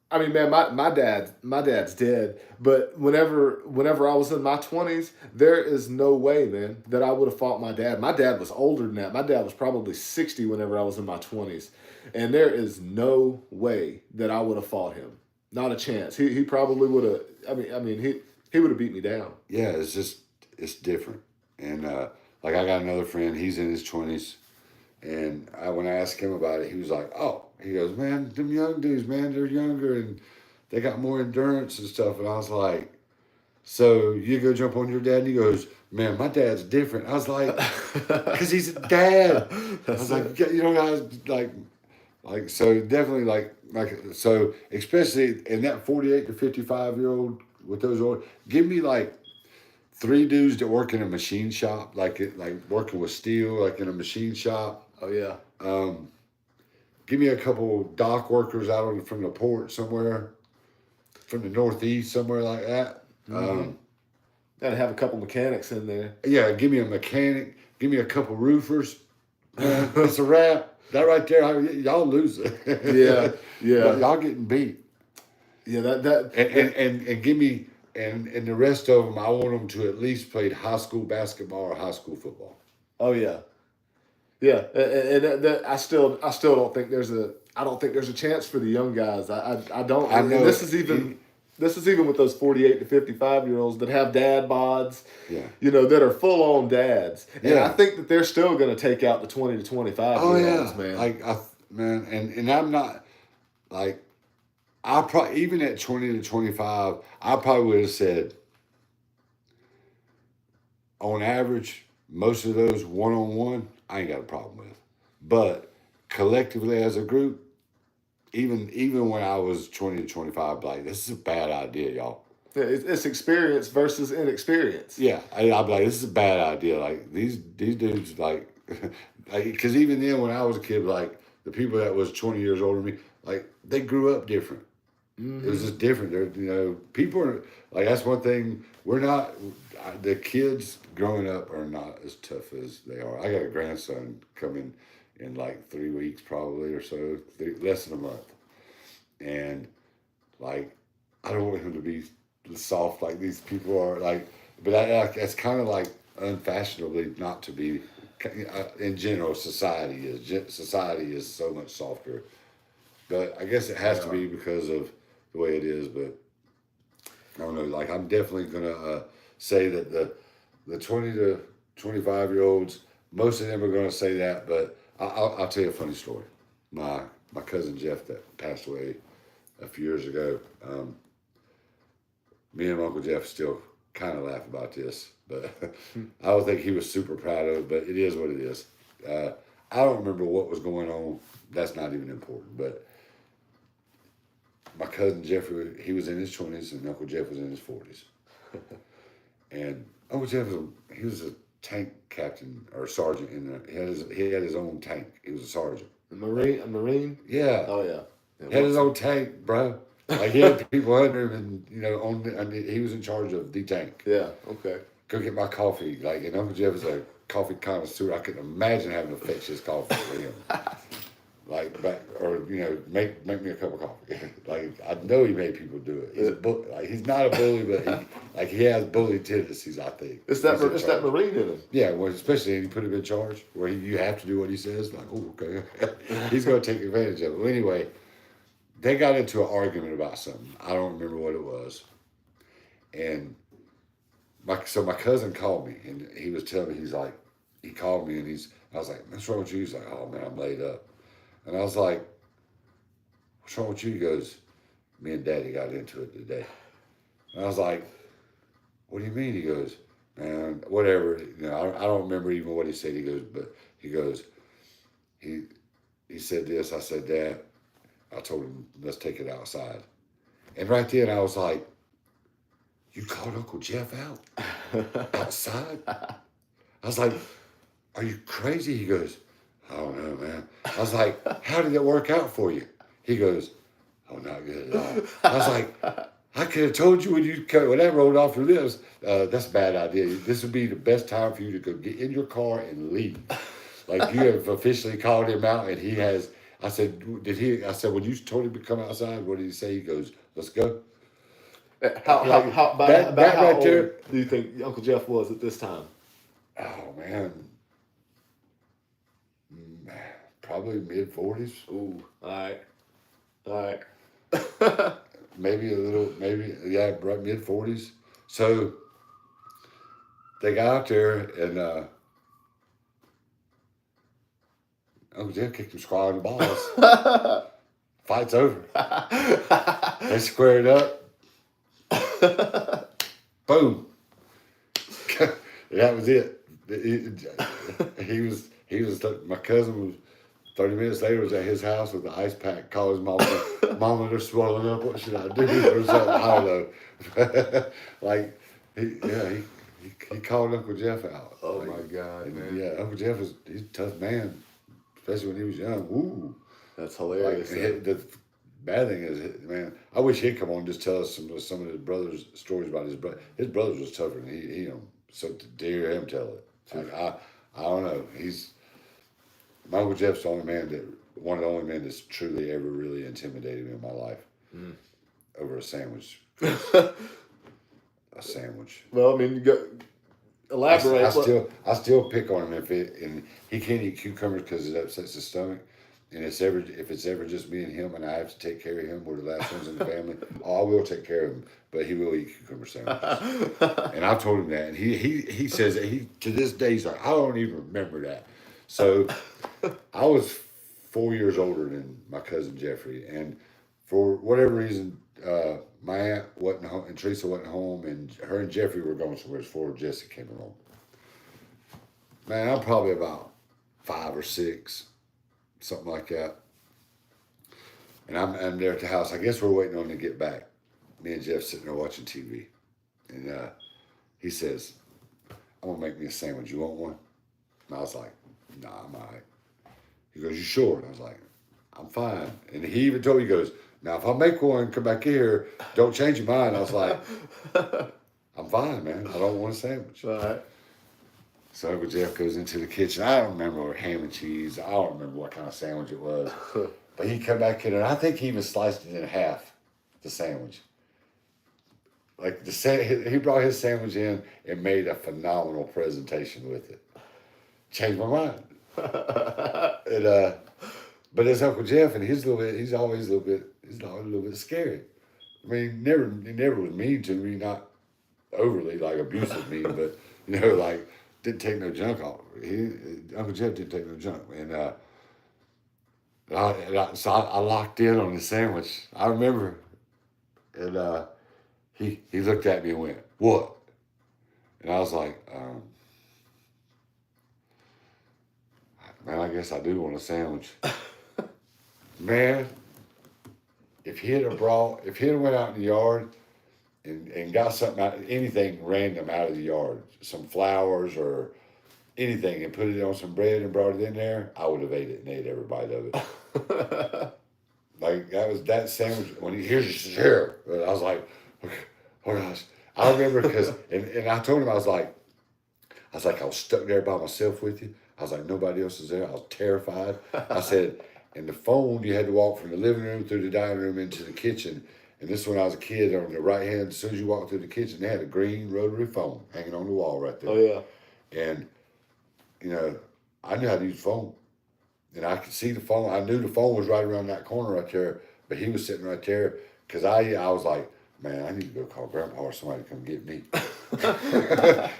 I mean, man, my dad's dead. But whenever I was in my 20s, there is no way, man, that I would have fought my dad. My dad was older than that. My dad was probably 60 whenever I was in my 20s, and there is no way that I would have fought him. Not a chance. He probably would have. I mean, he would have beat me down. Yeah, it's different. And like I got another friend, he's in his 20s. And when I asked him about it, he was like, "Oh," he goes, "Man, them young dudes, man, they're younger and they got more endurance and stuff." And I was like, "So you go jump on your dad?" And he goes, "Man, my dad's different." I was like, "Cause he's a dad." I was like, guys, like so definitely like so especially in that 48 to 55-year-old with those old, give me like three dudes that work in a machine shop, like working with steel, like in a machine shop. Oh yeah. Give me a couple dock workers out from the port somewhere, from the Northeast, somewhere like that. Mm-hmm. Got to have a couple mechanics in there. Yeah, give me a mechanic. Give me a couple roofers. It's a wrap. That right there, y'all lose it. Yeah, yeah. Y'all getting beat. Yeah, that and give me and the rest of them. I want them to at least play high school basketball or high school football. Oh yeah, yeah. And that I still don't think there's a chance for the young guys. I don't. I know. And this is even with those 48 to 55 year olds that have dad bods. Yeah. That are full on dads. And Yeah. I think that they're still going to take out the 20 to 25 year olds, man. And I'm not like. I probably, even at 20 to 25, I probably would have said, on average, most of those one-on-one, I ain't got a problem with. But collectively as a group, even when I was 20 to 25, like, this is a bad idea, y'all. Yeah, it's experience versus inexperience. Yeah, I'd be like, this is a bad idea. Like, these dudes, like, because even then when I was a kid, like, the people that was 20 years older than me, like, they grew up different. Mm-hmm. It was just different. People are like, that's one thing. We're not, the kids growing up are not as tough as they are. I got a grandson coming in like 3 weeks probably or so, less than a month. And like, I don't want him to be soft like these people are. Like, but that's kind of like unfashionably not to be. In general, society is so much softer. But I guess it has to be because of the way it is. But I don't know. Like, I'm definitely gonna say that the 20 to 25-year-olds, most of them are gonna say that. But I'll tell you a funny story. My cousin Jeff that passed away a few years ago. Me and Uncle Jeff still kind of laugh about this, but I don't think he was super proud of it. But it is what it is. I don't remember what was going on. That's not even important. But my cousin Jeffrey, he was in his 20s, and Uncle Jeff was in his 40s. And Uncle Jeff was a tank captain or sergeant he had his own tank. He was a sergeant. A Marine? Yeah. Oh yeah. He had his own tank, bro. Like, he had people under him, and he was in charge of the tank. Yeah. Okay. Go get my coffee. Like, and Uncle Jeff is a coffee connoisseur. I couldn't imagine having to fetch his coffee for him. Like, make me a cup of coffee. Like, I know he made people do it. He's not a bully, but he has bully tendencies, I think. It's that Marine in him. Yeah, well, especially when you put him in charge, where you have to do what he says. Like, oh, okay. He's going to take advantage of it. Well, anyway, they got into an argument about something. I don't remember what it was. And my cousin called me, and he was telling me, he called me, and I was like, what's wrong with you? He's like, oh, man, I'm laid up. And I was like, what's wrong with you? He goes, me and Daddy got into it today. And I was like, what do you mean? He goes, man, whatever. I don't remember even what he said. He goes, but he goes, he he said this. I said that. I told him, let's take it outside. And right then I was like, you called Uncle Jeff out outside? I was like, are you crazy? He goes, I don't know, man. I was like, how did it work out for you? He goes, oh, not good at all. I was like, I could have told you when that rolled off your lips, that's a bad idea. This would be the best time for you to go get in your car and leave. Like, you have officially called him out, and he has. I said, I said, when you told him to come outside, what did he say? He goes, let's go. About how right old there. do you think Uncle Jeff was at this time? Oh, man. Probably mid-40s. Ooh, all right. Maybe a little, yeah, right mid-40s. So they got out there, and Uncle Jeff kicked him square in the balls. Fight's over. They squared up. Boom. That was it. He was. My cousin was 30 minutes later was at his house with the ice pack. Called his mama. Mama, they're swelling up. What should I do? Or something. I don't know. Like he called Uncle Jeff out. Oh like, my God, man. Yeah, Uncle Jeff he's a tough man, especially when he was young. Ooh. That's hilarious. Like, the bad thing is, man, I wish he'd come on and just tell us some of his brother's stories about his brother. His brothers was tougher than he so to hear him tell it. Like, I don't know. My Uncle Jeff's the only man one of the only men that's truly ever really intimidated me in my life over a sandwich. A sandwich. Well, I mean, you go elaborate. I still pick on him and he can't eat cucumbers because it upsets his stomach. And if it's ever just me and him, and I have to take care of him, we're the last ones in the family. I will take care of him, but he will eat cucumber sandwiches. And I've told him that, and he says that to this day he's like, I don't even remember that. So I was 4 years older than my cousin Jeffrey, and for whatever reason, my aunt wasn't home, and Teresa wasn't home, and her and Jeffrey were going somewhere before Jesse came along. Man, I'm probably about 5 or 6. Something like that. And I'm there at the house. I guess we're waiting on him to get back. Me and Jeff sitting there watching TV. And he says, I'm going to make me a sandwich. You want one? And I was like, nah, I'm all right. He goes, you sure? And I was like, I'm fine. And he even told me, he goes, now if I make one, come back here, don't change your mind. I was like, I'm fine, man. I don't want a sandwich. All right. So Uncle Jeff goes into the kitchen. I don't remember ham and cheese. I don't remember what kind of sandwich it was. But he come back in, and I think he even sliced it in half, the sandwich. Like he brought his sandwich in and made a phenomenal presentation with it. Changed my mind. And but it's Uncle Jeff, and he's always a little bit scary. I mean, he never was mean to me, not overly like abusive mean, but like. Didn't take no junk off. Uncle Jeff didn't take no junk, and so I locked in on the sandwich. I remember, and he looked at me and went, "What?" And I was like, "Man, I guess I do want a sandwich." Man, if he had went out in the yard and got something out, anything random out of the yard, some flowers or anything, and put it on some bread and brought it in there, I would have ate it and ate every bite of it. Like that sandwich. When here's your share, I was like, okay, oh gosh. I remember because and I told him I was like I was stuck there by myself with you. I was like, nobody else is there. I was terrified. I said, and the phone, you had to walk from the living room through the dining room into the kitchen. And this when I was a kid, on the right hand, as soon as you walk through the kitchen, they had a green rotary phone hanging on the wall right there. Oh, yeah. And, I knew how to use the phone. And I could see the phone. I knew the phone was right around that corner right there, but he was sitting right there. Because I was like, man, I need to go call Grandpa or somebody to come get me.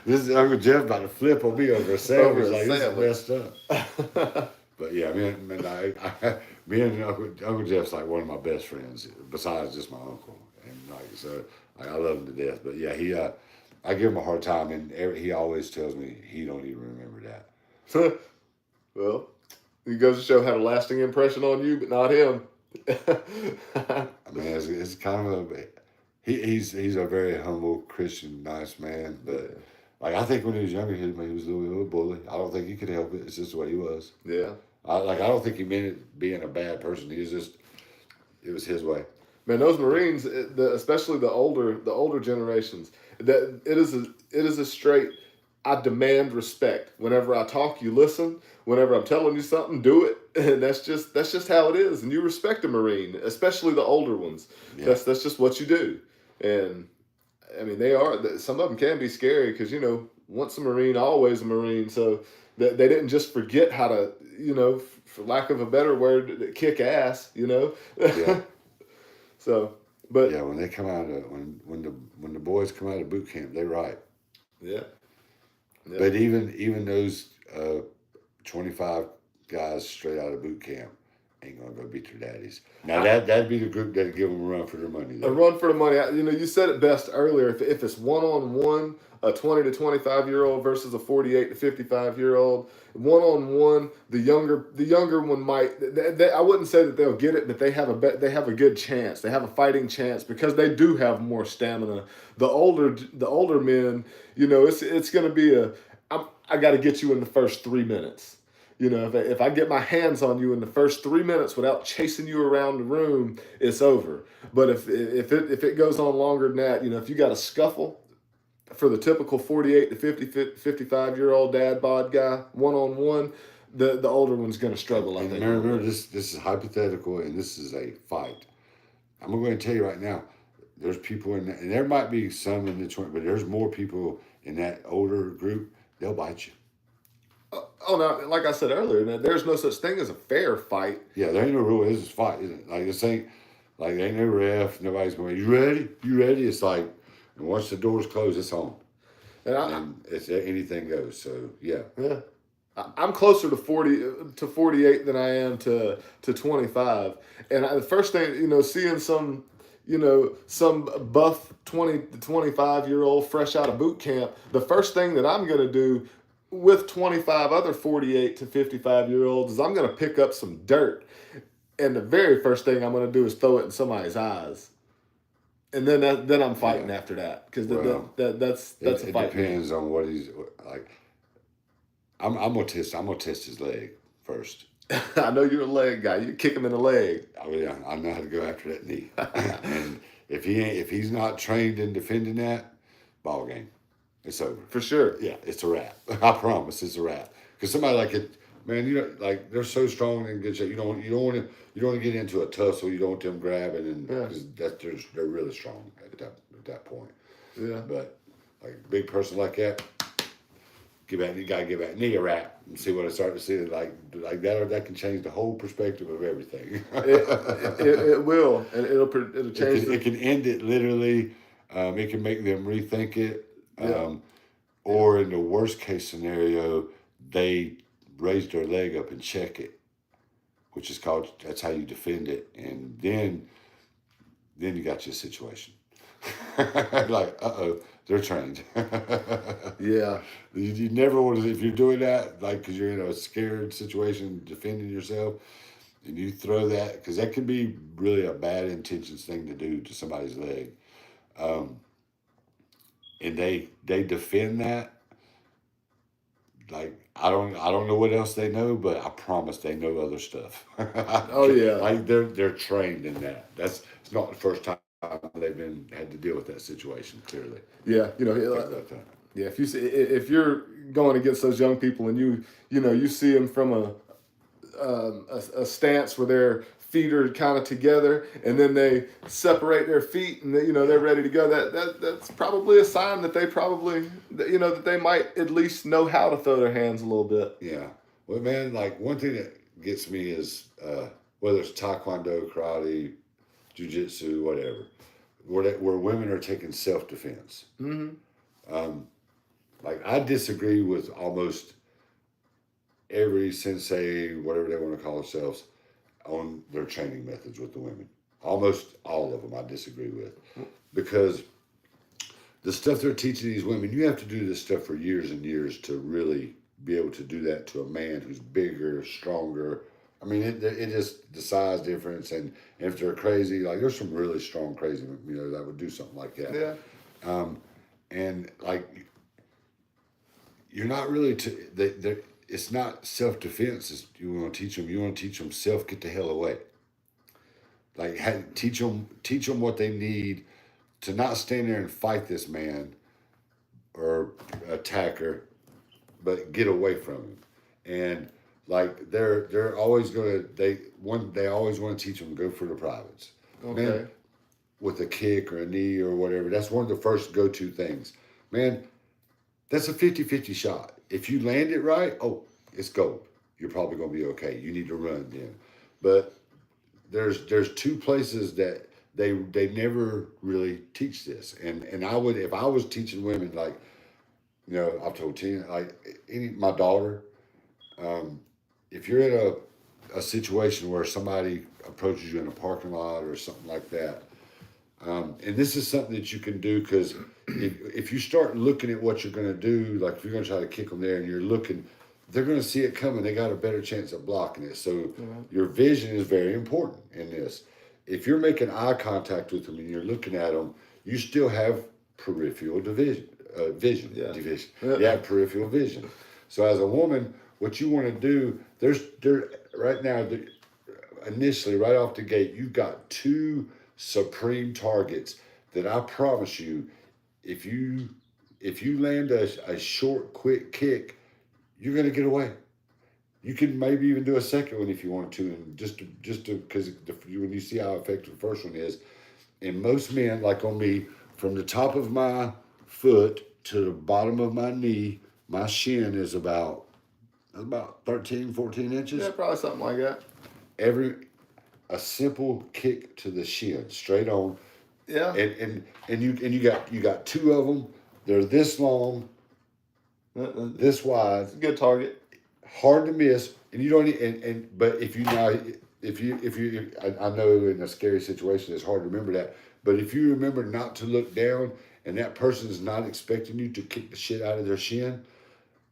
This is Uncle Jeff about to flip on me over a sandwich. This is messed up. But yeah, me and Uncle Jeff's like one of my best friends, besides just my uncle. And I love him to death. But yeah, I give him a hard time, and he always tells me he don't even remember that. Well, it goes to show had a lasting impression on you, but not him. I mean, it's kind of he's a very humble Christian, nice man, but like I think when he was younger, he was a little bully. I don't think he could help it. It's just the way he was. Yeah. I don't think he meant it being a bad person. He was just it was his way. Man, those Marines, especially the older generations, that it is a straight. I demand respect. Whenever I talk, you listen. Whenever I'm telling you something, do it. And that's just how it is. And you respect a Marine, especially the older ones. Yeah. That's just what you do. And I mean, some of them can be scary because once a Marine, always a Marine. So they didn't just forget how to, for lack of a better word, kick ass. Yeah. So, but yeah, when they come out of when the boys come out of boot camp, they right. Yeah. Yeah. But even those 25 guys straight out of boot camp ain't gonna go beat their daddies. Now that'd be the group that'd give them a run for their money. Though. A run for the money. You said it best earlier. If it's 1-on-1, a 20 to 25-year-old versus a 48 to 55-year-old, 1-on-1, the younger one might. I wouldn't say that they'll get it, but they have a good chance. They have a fighting chance because they do have more stamina. The older men, it's going to be I got to get you in the first 3 minutes. If I get my hands on you in the first 3 minutes without chasing you around the room, it's over. But if it goes on longer than that, if you got a scuffle for the typical 48 to 55-year-old dad bod guy, 1-on-1, the older one's going to struggle. I think. Remember, this is hypothetical, and this is a fight. I'm going to tell you right now. There's people in that, and there might be some in the 20, but there's more people in that older group. They'll bite you. Oh no! Like I said earlier, there's no such thing as a fair fight. Yeah, there ain't no rule. This is fight. Like this ain't like there ain't no ref. Nobody's going. You ready? You ready? It's like once the doors close, it's on, and it's anything goes. So yeah. Yeah. I'm closer to 48 than I am to 25, and the first thing seeing some buff 20 to 25-year-old fresh out of boot camp, the first thing that I'm gonna do with 25 other 48 to 55-year-olds is I'm going to pick up some dirt. And the very first thing I'm going to do is throw it in somebody's eyes. And then I'm fighting after that. Because that's a fight. It depends on what he's like. I'm gonna test his leg first. I know you're a leg guy. You kick him in the leg. Oh yeah, I know how to go after that knee. And if he's not trained in defending that, ball game. It's over. For sure. Yeah, it's a wrap. I promise, it's a wrap. Because somebody like it, man, like they're so strong and good shape. You don't want to get into a tussle. You don't want them grabbing and because they're really strong at that point. Yeah. But like a big person like that, you gotta give that knee a wrap and see what I start to see. Like that, or that can change the whole perspective of everything. it will, and it'll change. It can end it literally. It can make them rethink it. Or in the worst case scenario, they raise their leg up and check it, which is that's how you defend it. And then you got your situation. Like, they're trained. Yeah. You never want to, if you're doing that, like, because you're in a scared situation defending yourself, and you throw that, because that can be really a bad intentions thing to do to somebody's leg. And they defend that. Like I don't know what else they know, but I promise they know other stuff. Oh yeah, like they're trained in that. It's not the first time they've had to deal with that situation. Clearly. Yeah, yeah. If you're going against those young people and you see them from a stance where their feet are kind of together, and then they separate their feet, and they're ready to go. That's probably a sign that that they might at least know how to throw their hands a little bit. Yeah. Well, man, like one thing that gets me is whether it's taekwondo, karate, jiu-jitsu, whatever, where women are taking self-defense. Mm-hmm. Like I disagree with almost every sensei, whatever they want to call themselves, on their training methods with the women. Almost all of them I disagree with. Because the stuff they're teaching these women, you have to do this stuff for years and years to really be able to do that to a man who's bigger, stronger. I mean, it just the size difference, and if they're crazy, like there's some really strong crazy, that would do something like that. Yeah. And like you're not really it's not self defense. You want to teach them. You want to teach them self. Get the hell away. Like teach them what they need to not stand there and fight this man or attacker, but get away from him. And like they're always they always want to teach them to go for the privates. Okay. Man, with a kick or a knee or whatever. That's one of the first go-to things. Man, that's a 50-50 shot. If you land it right, oh, it's gold. You're probably going to be okay. You need to run then. But there's two places that they never really teach this. And I would, if I was teaching women, like, I've told Tina, like my daughter, if you're in a situation where somebody approaches you in a parking lot or something like that, and this is something that you can do because if you start looking at what you're going to do, like if you're going to try to kick them there and you're looking, they're going to see it coming. They got a better chance of blocking it. So your vision is very important in this. If you're making eye contact with them and you're looking at them, you still have peripheral vision. You have peripheral vision. So as a woman, what you want to do, there right now, initially right off the gate, you've got two supreme targets that I promise you, if you land a short, quick kick, you're gonna get away. You can maybe even do a second one if you want to, and just to because when you see how effective the first one is, and most men, like on me, from the top of my foot to the bottom of my knee, my shin is about 13, 14 inches. Yeah, probably something like that. A simple kick to the shin, straight on. Yeah. And you got two of them. They're this long, this wide. It's a good target. Hard to miss, and you don't. But if you I know in a scary situation it's hard to remember that. But if you remember not to look down, and that person is not expecting you to kick the shit out of their shin,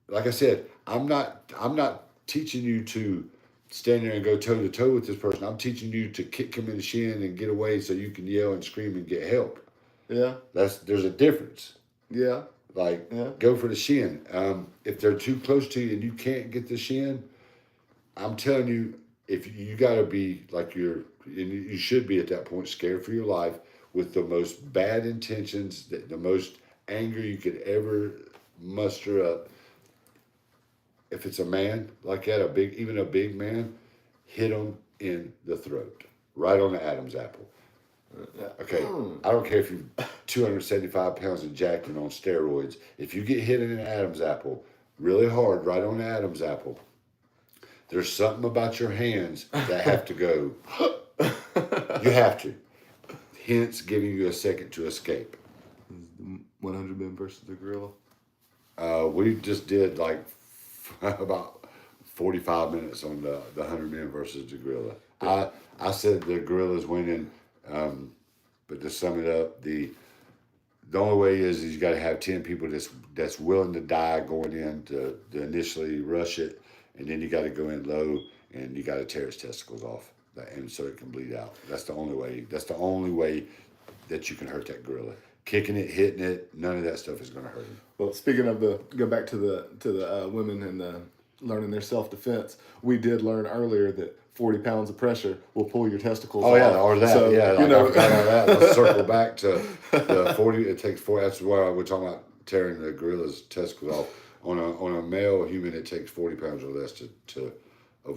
like I said, I'm not teaching you to stand there and go toe to toe with this person. I'm teaching you to kick him in the shin and get away so you can yell and scream and get help. Yeah. There's a difference. Yeah. Like, go for the shin. If they're too close to you and you can't get the shin, I'm telling you, if you got to be like you should be at that point scared for your life with the most bad intentions, the most anger you could ever muster up. If it's a man like that, even a big man, hit him in the throat, right on the Adam's apple. Okay, I don't care if you're 275 pounds and jacked and on steroids. If you get hit in an Adam's apple really hard, right on the Adam's apple, there's something about your hands that have to go. You have to. Hence, giving you a second to escape. 100 men versus the gorilla. We just did like about 45 minutes on the 100 men versus the gorilla. I said the gorilla's winning, but to sum it up, the only way is you got to have 10 people that's willing to die going in to initially rush it, and then you got to go in low and you got to tear its testicles off, and so it can bleed out. That's the only way. That's the only way that you can hurt that gorilla. Kicking it, hitting it, none of that stuff is going to hurt him. Well, speaking of go back to the women and learning their self-defense, we did learn earlier that 40 pounds of pressure will pull your testicles off. Oh, yeah, or that, so, yeah. Like, I forgot all that. Let's circle back to the 40. It takes 40. That's why we're talking about tearing the gorilla's testicles off. On a male human, it takes 40 pounds or less of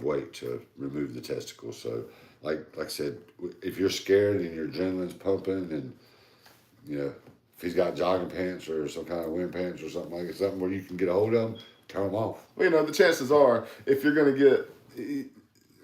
weight to remove the testicles. So, like I said, if you're scared and your adrenaline's pumping and, if he's got jogging pants or some kind of wind pants or something like that, something where you can get a hold of him, turn them off. Well, the chances are, if you're going to get,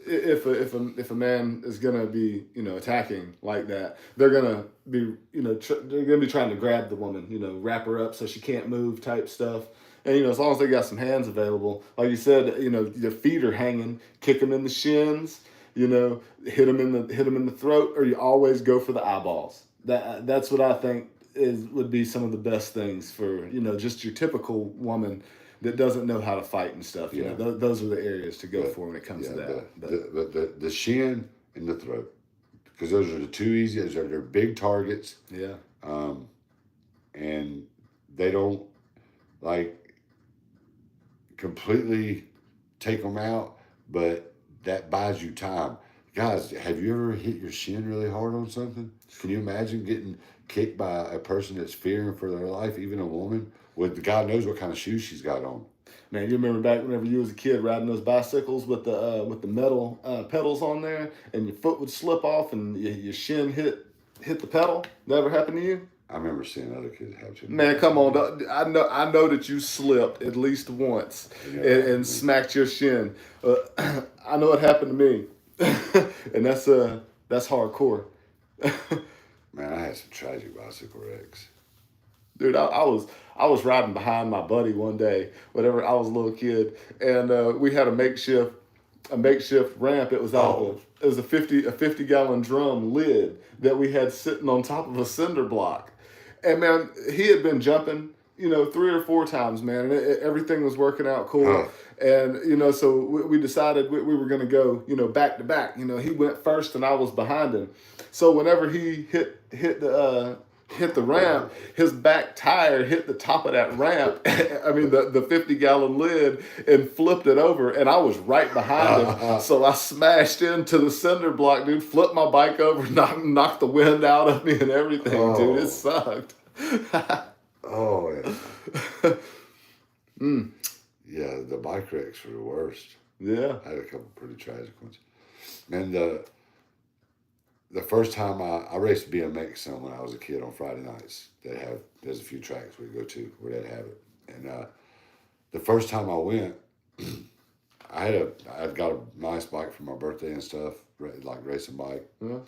if a man is going to be, attacking like that, they're going to be, they're going to be trying to grab the woman, wrap her up so she can't move type stuff. And, as long as they got some hands available, like you said, your feet are hanging, kick them in the shins, hit them in the throat, or you always go for the eyeballs. That's what I think would be some of the best things for, just your typical woman that doesn't know how to fight and stuff. Yeah. Those are the areas to go But, for when it comes to that. the shin and the throat, because those are the two easiest. They're big targets. Yeah. And they don't like completely take them out, but that buys you time. Guys, have you ever hit your shin really hard on something? Can you imagine getting kicked by a person that's fearing for their life, even a woman? With God knows what kind of shoes she's got on. Man, you remember back whenever you was a kid riding those bicycles with the metal pedals on there, and your foot would slip off and your shin hit the pedal? Never happened to you? I remember seeing other kids have to. Man, come on! I know that you slipped at least once and smacked your shin. I know it happened to me, and that's hardcore. Man, I had some tragic bicycle wrecks. Dude, I was riding behind my buddy one day. Whatever, I was a little kid, and we had a makeshift ramp. It was it was a 50-gallon drum lid that we had sitting on top of a cinder block. And man, he had been jumping, 3 or 4 times, man, and everything was working out cool. Huh. And so we decided we were going to go, back to back. He went first and I was behind him. So whenever he hit the ramp, his back tire hit the top of that ramp. I mean, the 50-gallon lid, and flipped it over, and I was right behind him. So I smashed into the cinder block, dude, flipped my bike over, knocked the wind out of me and everything, dude. It sucked. Oh, yeah. Yeah, the bike wrecks were the worst. Yeah. I had a couple pretty tragic ones. Man, the first time I raced BMX some when I was a kid on Friday nights. There's a few tracks we go to where they'd have it. And the first time I went, I'd got a nice bike for my birthday and stuff, like racing bike. Yeah.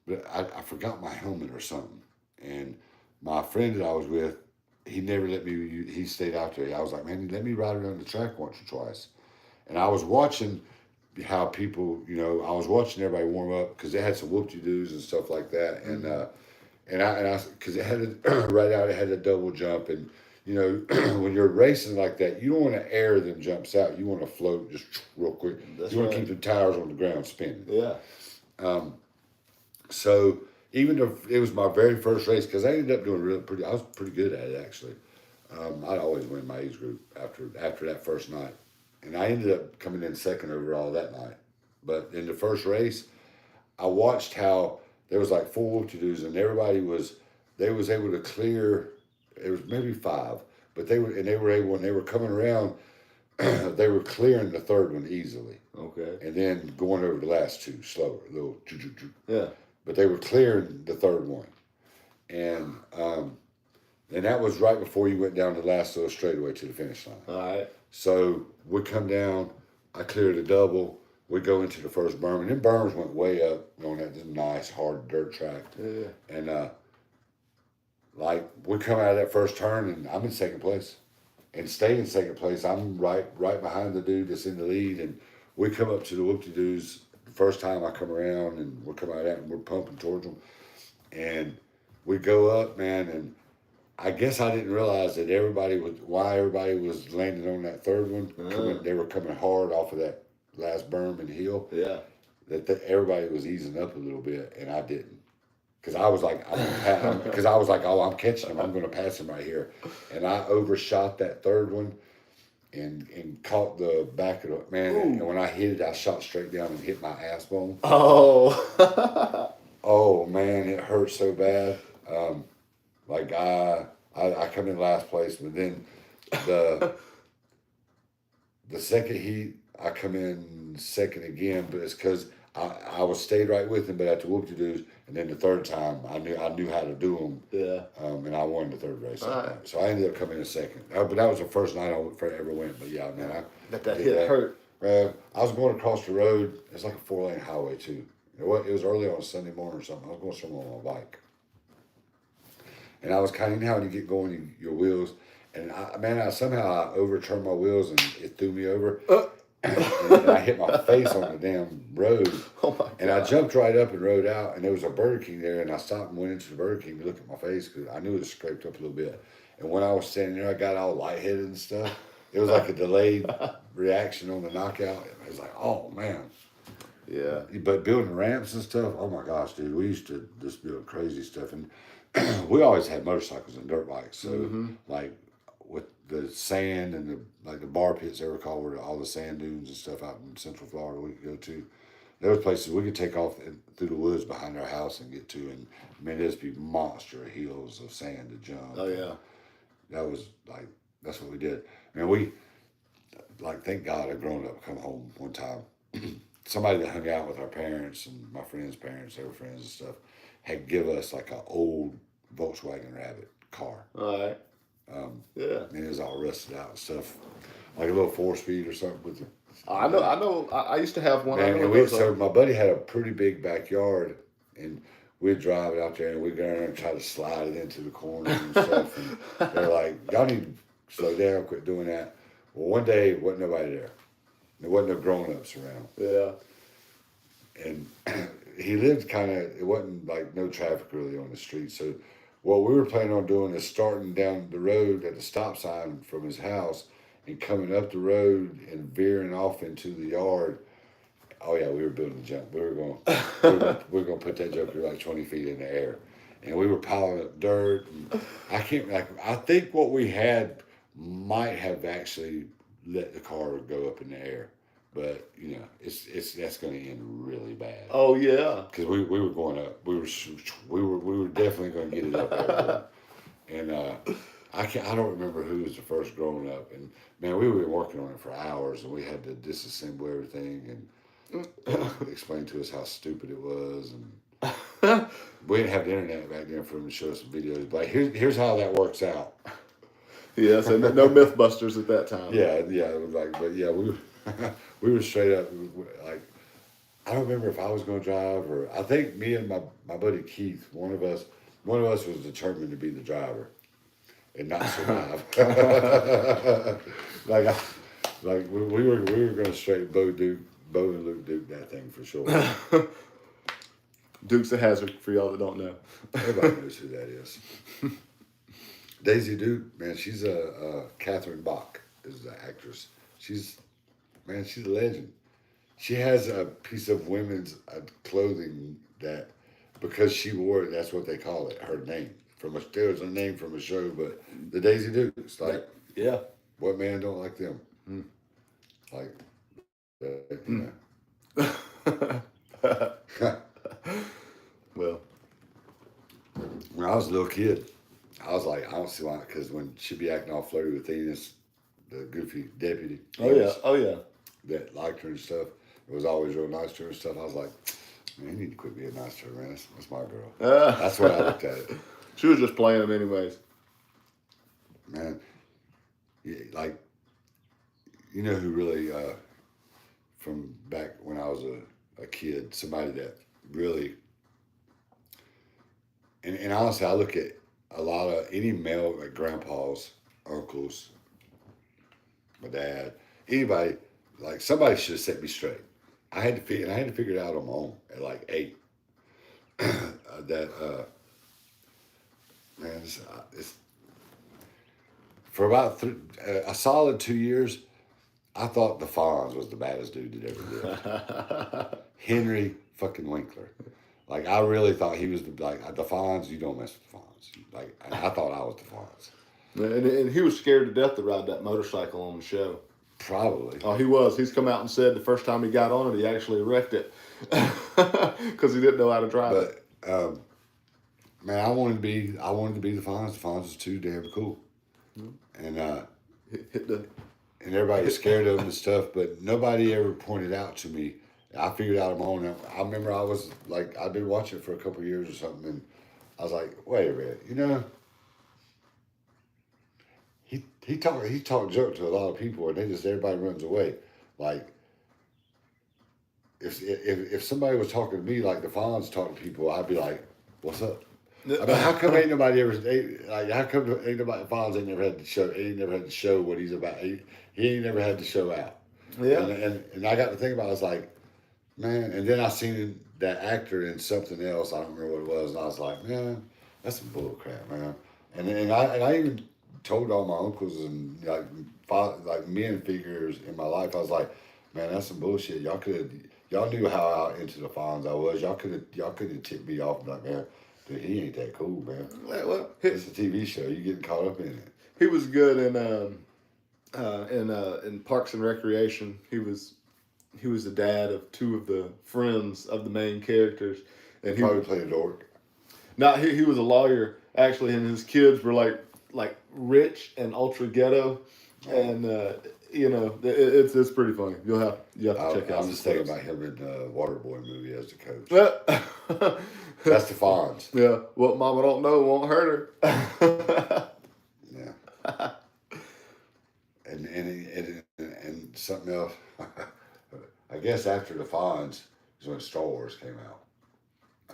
But I forgot my helmet or something. And my friend that I was with, he never let me, he stayed out there. I was like, man, let me ride around the track once or twice. And I was watching how people, I was watching everybody warm up because they had some whoop-de-doos and stuff like that. And I because it had right out, it had a double jump. And, when you're racing like that, you don't want to air them jumps out. You want to float just real quick. You want to keep the tires on the ground spinning. Yeah. So even if it was my very first race, because I ended up doing I was pretty good at it actually. I'd always win my age group after that first night, and I ended up coming in second overall that night. But in the first race, I watched how there was like 4 whoop-de-doos, and they was able to clear. It was maybe 5, but they were able, when they were coming around, they were clearing the third one easily. Okay. And then going over the last 2 slower, a little. Yeah. But they were clearing the third one. And that was right before you went down the last little straightaway to the finish line. All right. So we come down, I cleared a double, we go into the first berm, and then berms went way up on that nice, hard dirt track. Yeah. And we come out of that first turn, and I'm in second place. And stay in second place. I'm right behind the dude that's in the lead, and we come up to the whoop-de-doos. First time I come around, and we're coming out and we're pumping towards them, and we go up, man, and I guess I didn't realize that why everybody was landing on that third one. They were coming hard off of that last berm and hill. Yeah. That everybody was easing up a little bit, and I didn't, because I was like, I'm catching him. I'm going to pass him right here, and I overshot that third one. And caught the back of the man, and when I hit it, I shot straight down and hit my ass bone. Oh. Oh man, it hurt so bad. I come in last place, but then the second heat I come in second again, but it's because I was stayed right with him, but at the whoop-de-doos, and then the third time I knew how to do them. Yeah. And I won the third race. Right. So I ended up coming in second. But that was the first night I ever went. But yeah, man, that hit hurt. I was going across the road. It's like a 4-lane highway too. It was early on a Sunday morning or something. I was going somewhere on my bike, and I was kind of, how you get going, your wheels, and I somehow I overturned my wheels and it threw me over. and I hit my face on the damn road. Oh my God. And I jumped right up and rode out, and there was a Burger King there, and I stopped and went into the Burger King to look at my face because I knew it was scraped up a little bit. And when I was standing there, I got all lightheaded and stuff. It was like a delayed reaction on the knockout. It was like, oh man. Yeah. But building ramps and stuff, oh my gosh, dude, we used to just build crazy stuff. And we always had motorcycles and dirt bikes. So, like, with the sand and the bar pits, they were called, where all the sand dunes and stuff out in Central Florida we could go to. There were places we could take off through the woods behind our house and get to, and I mean, there'd be monster hills of sand to jump. Oh yeah. That was like, that's what we did. And we, like, thank God a grown up come home one time. Somebody that hung out with our parents and my friends' parents, they were friends and stuff, had give us like an old Volkswagen Rabbit car. All right. Yeah. And it was all rusted out and stuff, like a little 4-speed or something with the. I know. I used to have one. Man, and so my buddy had a pretty big backyard, and we'd drive it out there, and we'd go around and try to slide it into the corners and stuff. And they're like, y'all need to slow down, quit doing that. Well, one day, wasn't nobody there. There wasn't no grown-ups around. Yeah. And he lived kind of, it wasn't like no traffic really on the street. So what we were planning on doing is starting down the road at the stop sign from his house and coming up the road and veering off into the yard. Oh yeah, we were building a jump. We were going to put that joker like 20 feet in the air, and we were piling up dirt. And I think what we had might have actually let the car go up in the air, but you know, that's going to end really bad. Oh yeah. Because we were going up. We were definitely going to get it up there. And I don't remember who was the first grown up. And man, we were working on it for hours, and we had to disassemble everything and explain to us how stupid it was. And we didn't have the internet back then for them to show us some videos. But here's how that works out. Yeah. So no MythBusters at that time. Yeah. It was like, but yeah, we were straight up like. I don't remember if I was going to drive, or I think me and my buddy Keith, one of us was determined to be the driver and not survive. like we were going to straight Bo and Luke Duke that thing for sure. Duke's a hazard for y'all that don't know. Everybody knows who that is. Daisy Duke, man, she's a Catherine Bach is the actress. She's a legend. She has a piece of women's clothing that, because she wore it, that's what they call it, her name. There's a name from a show, but the Daisy Dukes, like, yeah. What man don't like them? Like, you know. Well, when I was a little kid, I was like, I don't see why, because when she'd be acting all flirty with Enos, the goofy deputy. Oh yeah. That liked her and stuff. It was always real nice to her and stuff. I was like, man, you need to quit being nice to her, man. That's my girl. That's what I looked at it. She was just playing them anyways. Man, like, you know who really, from back when I was a kid, somebody that really, and honestly, I look at a lot of any male, like grandpas, uncles, my dad, anybody, like somebody should have set me straight. I had to figure it out on my own at like 8. Man, it's for about a solid 2 years, I thought the Fonz was the baddest dude that ever lived. Henry fucking Winkler. Like, I really thought he was the Fonz, you don't mess with the Fonz. Like, I thought I was the Fonz. And he was scared to death to ride that motorcycle on the show. Probably. Oh, he was. He's come out and said the first time he got on it, he actually wrecked it because he didn't know how to drive it. But man, I wanted to be the Fonz. The Fonz was too damn cool, and and everybody was scared of him and stuff. But nobody ever pointed out to me. I figured out on my own. I remember I was like, I'd been watching it for a couple of years or something, and I was like, wait a minute, you know. He talked junk to a lot of people, and everybody runs away. Like, if somebody was talking to me like the Fonz talking to people, I'd be like, "What's up?" I mean, how come ain't nobody ever like? How come ain't nobody Fonz ain't never had to show? He ain't never had to show what he's about. He ain't never had to show out. Yeah. And I got to think about it, I was like, man, and then I seen that actor in something else, I don't remember what it was, and I was like, man, that's some bull crap, man. And I even told all my uncles and like like men figures in my life, I was like, man, that's some bullshit. Y'all knew how into the Fonz I was. Y'all could have tipped me off and be like, man, dude, he ain't that cool, man. Yeah, well, It's a TV show. You getting caught up in it. he was good in Parks and Recreation. He was the dad of two of the friends of the main characters, and he Probably played a dork. now he was a lawyer actually, and his kids were like rich and ultra ghetto, and it's pretty funny. You have to check out. I'm some just thinking clips. about him in the Waterboy movie as the coach. Yeah. That's the Fonz. Yeah, what Mama don't know won't hurt her. Yeah. And something else. I guess after the Fonz is when Star Wars came out.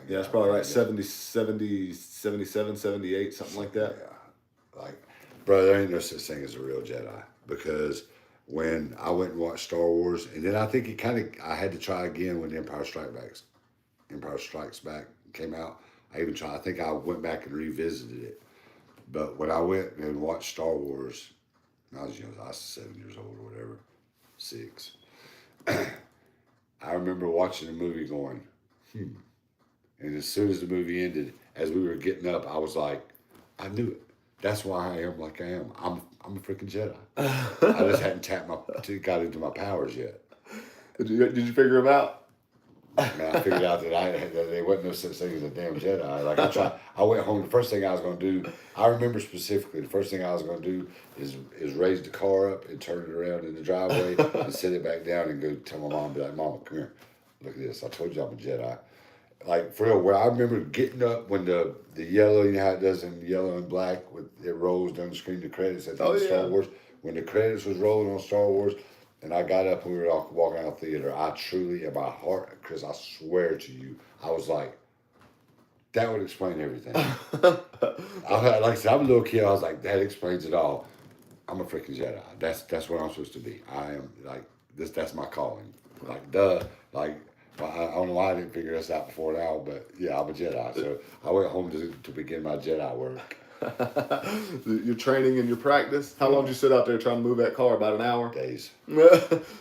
Yeah, it's probably right. 70, 70, 77, 78, something like that. Yeah. Like, bro, there ain't no such thing as a real Jedi. Because when I went and watched Star Wars, and then I think I had to try again when Empire Strikes Back came out. I think I went back and revisited it. But when I went and watched Star Wars, I was 7 years old or whatever, 6. I remember watching the movie going, And as soon as the movie ended, as we were getting up, I was like, I knew it. That's why I am like I am. I'm a freaking Jedi. I just hadn't got into my powers yet. Did you figure him out? Man, I figured out that there wasn't no such thing as a damn Jedi. Like I went home. The first thing I was going to do, I remember specifically, the first thing I was going to do is raise the car up and turn it around in the driveway and sit it back down and go tell my mom, be like, Mama, come here, look at this. I told you I'm a Jedi. Like for real, where I remember getting up when the yellow, you know how it does in yellow and black, with it rolls down the screen, the credits at the end of Star Wars. When the credits was rolling on Star Wars, and I got up and we were all walking out the theater, I truly, in my heart, Chris, I swear to you, I was like, that would explain everything. Like I said, I'm a little kid. I was like, that explains it all. I'm a freaking Jedi. That's what I'm supposed to be. I am like this. That's my calling. Like duh. Like well, I don't know why I didn't figure this out before now, but yeah, I'm a Jedi. So I went home to begin my Jedi work. Your training and your practice. How long did you sit out there trying to move that car? About an hour. Days.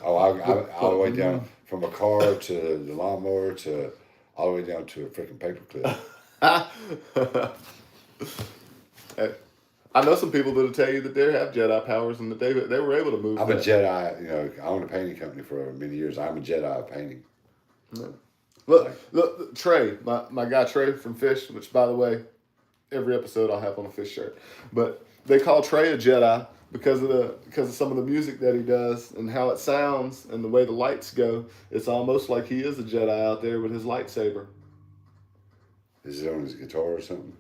All the way down from a car to the lawnmower to all the way down to a freaking paperclip. I know some people that'll tell you that they have Jedi powers and that they were able to move. I'm a Jedi. You know, I owned a painting company for many years. I'm a Jedi of painting. Yeah. Look, Trey, my guy Trey from Fish, which by the way, every episode I'll have on a Fish shirt. But they call Trey a Jedi because of some of the music that he does and how it sounds and the way the lights go. It's almost like he is a Jedi out there with his lightsaber. Is it on his guitar or something?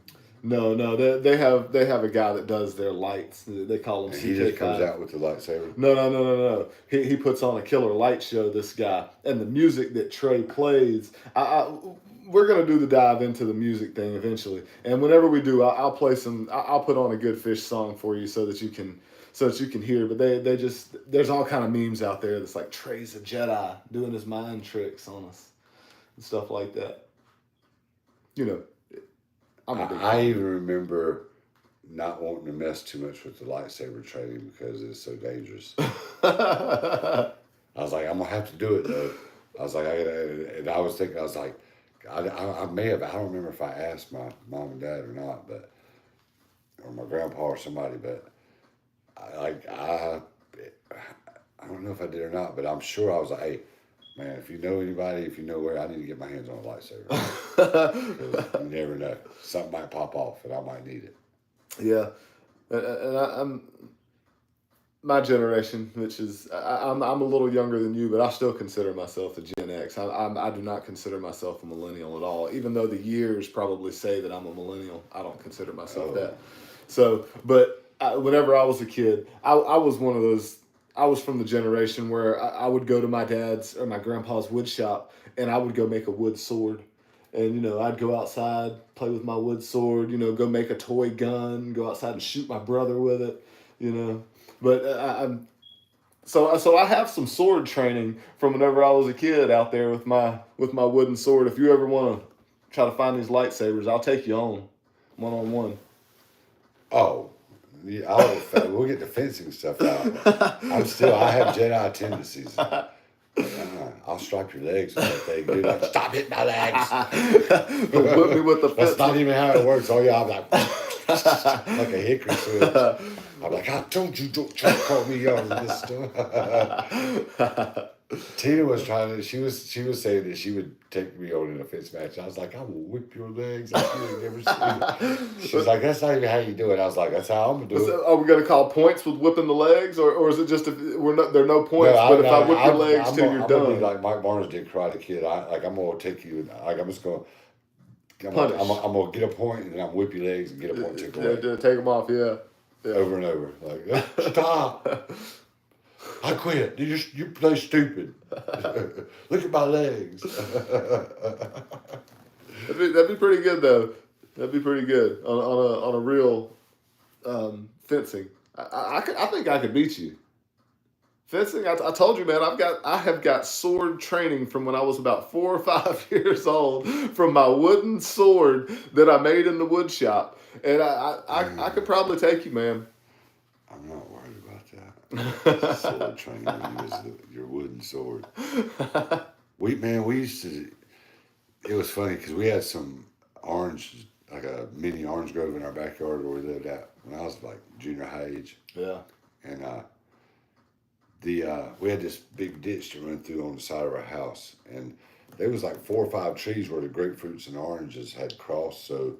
No, they have a guy that does their lights. They call him. And he just comes out with the lightsaber. No. He puts on a killer light show. This guy, and the music that Trey plays. We're gonna do the dive into the music thing eventually, and whenever we do, I'll play some. I'll put on a good Fish song for you so that you can hear. But they just there's all kind of memes out there that's like Trey's a Jedi doing his mind tricks on us and stuff like that. You know. I even remember not wanting to mess too much with the lightsaber training because it's so dangerous. I was like, I'm gonna have to do it though. I was like, and I was thinking, I was like, I may have, I don't remember if I asked my mom and dad or not, but or my grandpa or somebody, but I don't know if I did or not, but I'm sure I was like, hey. Man, if you know anybody, if you know where, I need to get my hands on a lightsaber. Because you never know. Something might pop off and I might need it. Yeah. And I'm my generation, which is, I'm a little younger than you, but I still consider myself a Gen X. I do not consider myself a millennial at all. Even though the years probably say that I'm a millennial, I don't consider myself that. So, but whenever I was a kid, I was one of those. I was from the generation where I would go to my dad's or my grandpa's wood shop and I would go make a wood sword. And, I'd go outside, play with my wood sword, go make a toy gun, go outside and shoot my brother with it, But So I have some sword training from whenever I was a kid out there with my wooden sword. If you ever want to try to find these lightsabers, I'll take you on one. Oh, yeah, we'll get the fencing stuff out. I have Jedi tendencies. I'll strike your legs with that thing, dude. Like, stop hitting my legs. Whip me with the That's fence. not even how it works. Oh yeah, I'm like like a hickory switch. I'm like, I told you don't try to call me young this stuff. Tina was she was saying that she would take me on in a fence match. I was like, I will whip your legs like you ain't never seen. She was like, that's not even how you do it. I was like, that's how I'm gonna do it. Are we gonna call points with whipping the legs, or is it just if there are no points? No, but if I whip your legs till you're I'm done, gonna be like Mike Barnes did Karate Kid. I'm gonna take you. Like I'm just gonna. I'm gonna get a point and then I'm whip your legs and get a point and take away. Take them off, yeah. Over and over. Like, stop. I quit. You play stupid. Look at my legs. That'd be pretty good though. That'd be pretty good on a real fencing. I think I could beat you. Fencing, I told you, man. I have got sword training from when I was about 4 or 5 years old from my wooden sword that I made in the wood shop, and I could probably take you, man. I'm not worried about that. Sword training when you use your wooden sword. We used to. It was funny because we had some orange, like a mini orange grove in our backyard where we lived at when I was like junior high age. Yeah. And we had this big ditch to run through on the side of our house, and there was like 4 or 5 trees where the grapefruits and oranges had crossed. So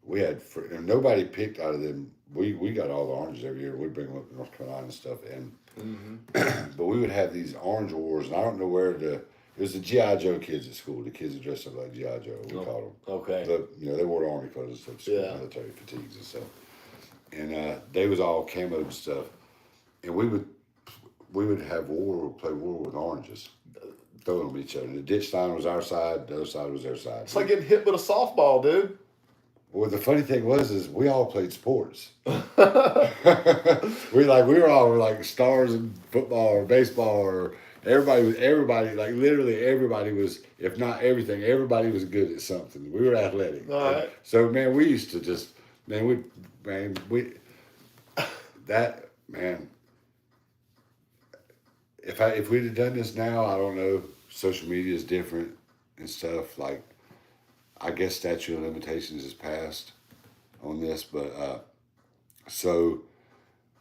we had, and nobody picked out of them. We got all the oranges every year. We'd bring them up to North Carolina and stuff, and but we would have these orange wars, and I don't know where it was the GI Joe kids at school. The kids that dressed up like GI Joe, we called them. Okay. They wore army clothes and stuff, military fatigues and stuff, and they was all camo and stuff, and we would have play war with oranges, throwing them at each other. The ditch line was our side, the other side was their side. It's like getting hit with a softball, dude. Well, the funny thing is we all played sports. we were all like stars in football or baseball, or everybody like literally everybody was, if not everything, everybody was good at something. We were athletic. All right. So man, we used to just if we'd have done this now, I don't know. Social media is different and stuff. Like, I guess statute of limitations is passed on this, but so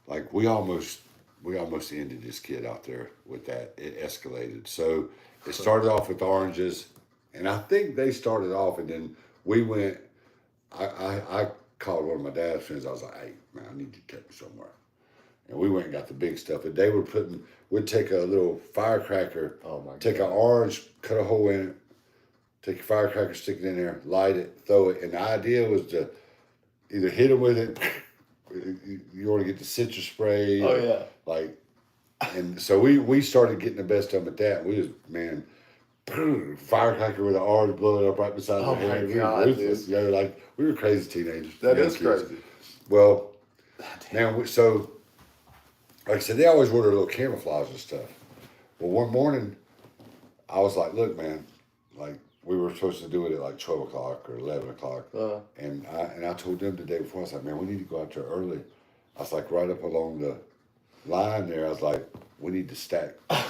like we almost ended this kid out there with that. It escalated. So it started off with oranges, and I think they started off, and then we went. I called one of my dad's friends. I was like, "Hey, man, I need you to take me somewhere." And we went and got the big stuff. And they were we'd take a little firecracker, take an orange, cut a hole in it, take your firecracker, stick it in there, light it, throw it. And the idea was to either hit them with it, you want to get the citrus spray. Oh, yeah. And so we started getting the best of them at that. We was, man, firecracker with an orange blowing up right beside the head. My God, ruthless. You know, like, we were crazy teenagers. That is crazy. Well, man, so... Like I said, they always wore their little camouflage and stuff. Well, one morning, I was like, look, man, like, we were supposed to do it at like 12 o'clock or 11 o'clock. And I told them the day before, I was like, man, we need to go out there early. I was like, right up along the line there, I was like, we need to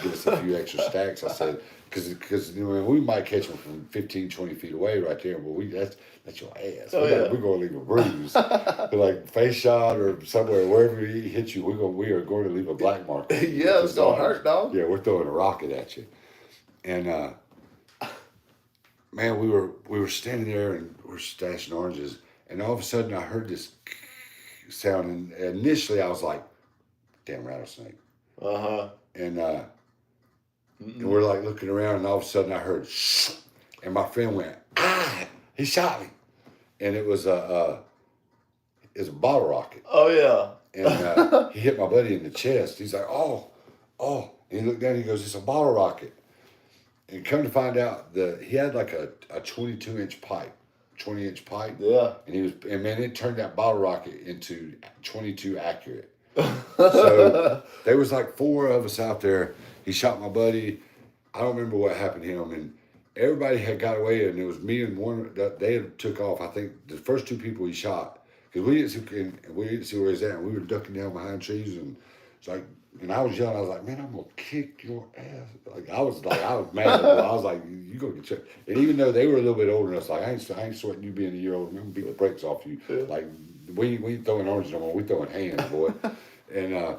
give us a few extra stacks. I said, because we might catch them from 15, 20 feet away right there, but that's your ass. We're going to leave a bruise. Like face shot or somewhere, wherever he hits you, we are going to leave a black mark. Yeah, it's going to hurt, dog. Yeah, we're throwing a rocket at you. And, man, we were standing there and we're stashing oranges, and all of a sudden I heard this sound, and initially I was like, damn rattlesnake. And we're like looking around, and all of a sudden I heard shh, and my friend went, he shot me. And it was a bottle rocket. Oh yeah. And he hit my buddy in the chest. He's like, oh. And he looked down and he goes, it's a bottle rocket. And come to find out he had like a 22-inch pipe, 20-inch pipe. Yeah. And man, it turned that bottle rocket into 22 accurate. So there was like 4 of us out there. He shot my buddy. I don't remember what happened to him, and everybody had got away, and it was me and one that they had took off. I think the first 2 people he shot, because we didn't see where he was at. And we were ducking down behind trees, and it's like, and I was yelling. I was like, "Man, I'm gonna kick your ass!" I was mad. I was like, "You gonna get checked?" And even though they were a little bit older than us, like I ain't sweating you being a year older. I'm gonna beat the brakes off you. Yeah. Like we ain't throwing oranges no more. We throwing hands, boy. And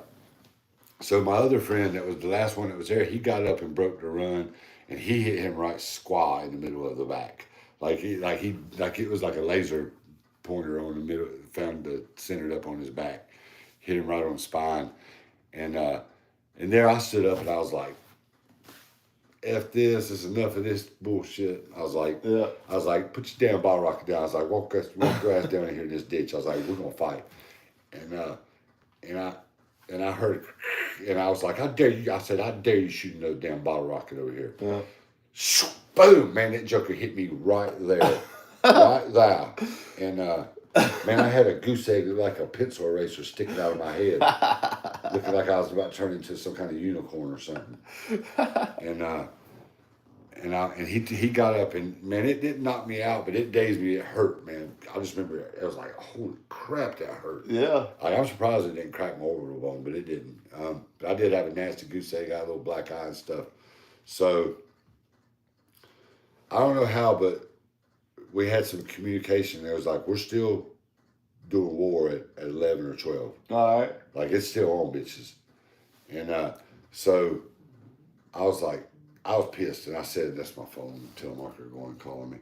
so my other friend that was the last one that was there, he got up and broke the run, and he hit him right square in the middle of the back, like it was like a laser pointer on the middle, found the centered up on his back, hit him right on the spine, and there I stood up and I was like, "F this! It's enough of this bullshit." I was like, Yeah. "Put your damn bottle rocket down." I was like, walk your ass down in here in this ditch." I was like, "We're gonna fight," and and I and I heard, and I was like, "I dare you!" I said, "I dare you shoot another damn bottle rocket over here." Yeah. Boom, man! That joker hit me right there, right there, and man, I had a goose egg like a pencil eraser sticking out of my head, looking like I was about to turn into some kind of unicorn or something. And he got up, and man, it didn't knock me out, but it dazed me. It hurt, man. I just remember it was like, holy crap, that hurt. Yeah. I'm surprised it didn't crack my orbital bone, but it didn't. But I did have a nasty goose egg, got a little black eye and stuff. So I don't know how, but we had some communication. It was like, we're still doing war at 11 or 12. All right. Like, it's still on, bitches. And so I was like, I was pissed, and I said, "That's my phone telemarketer going and calling me."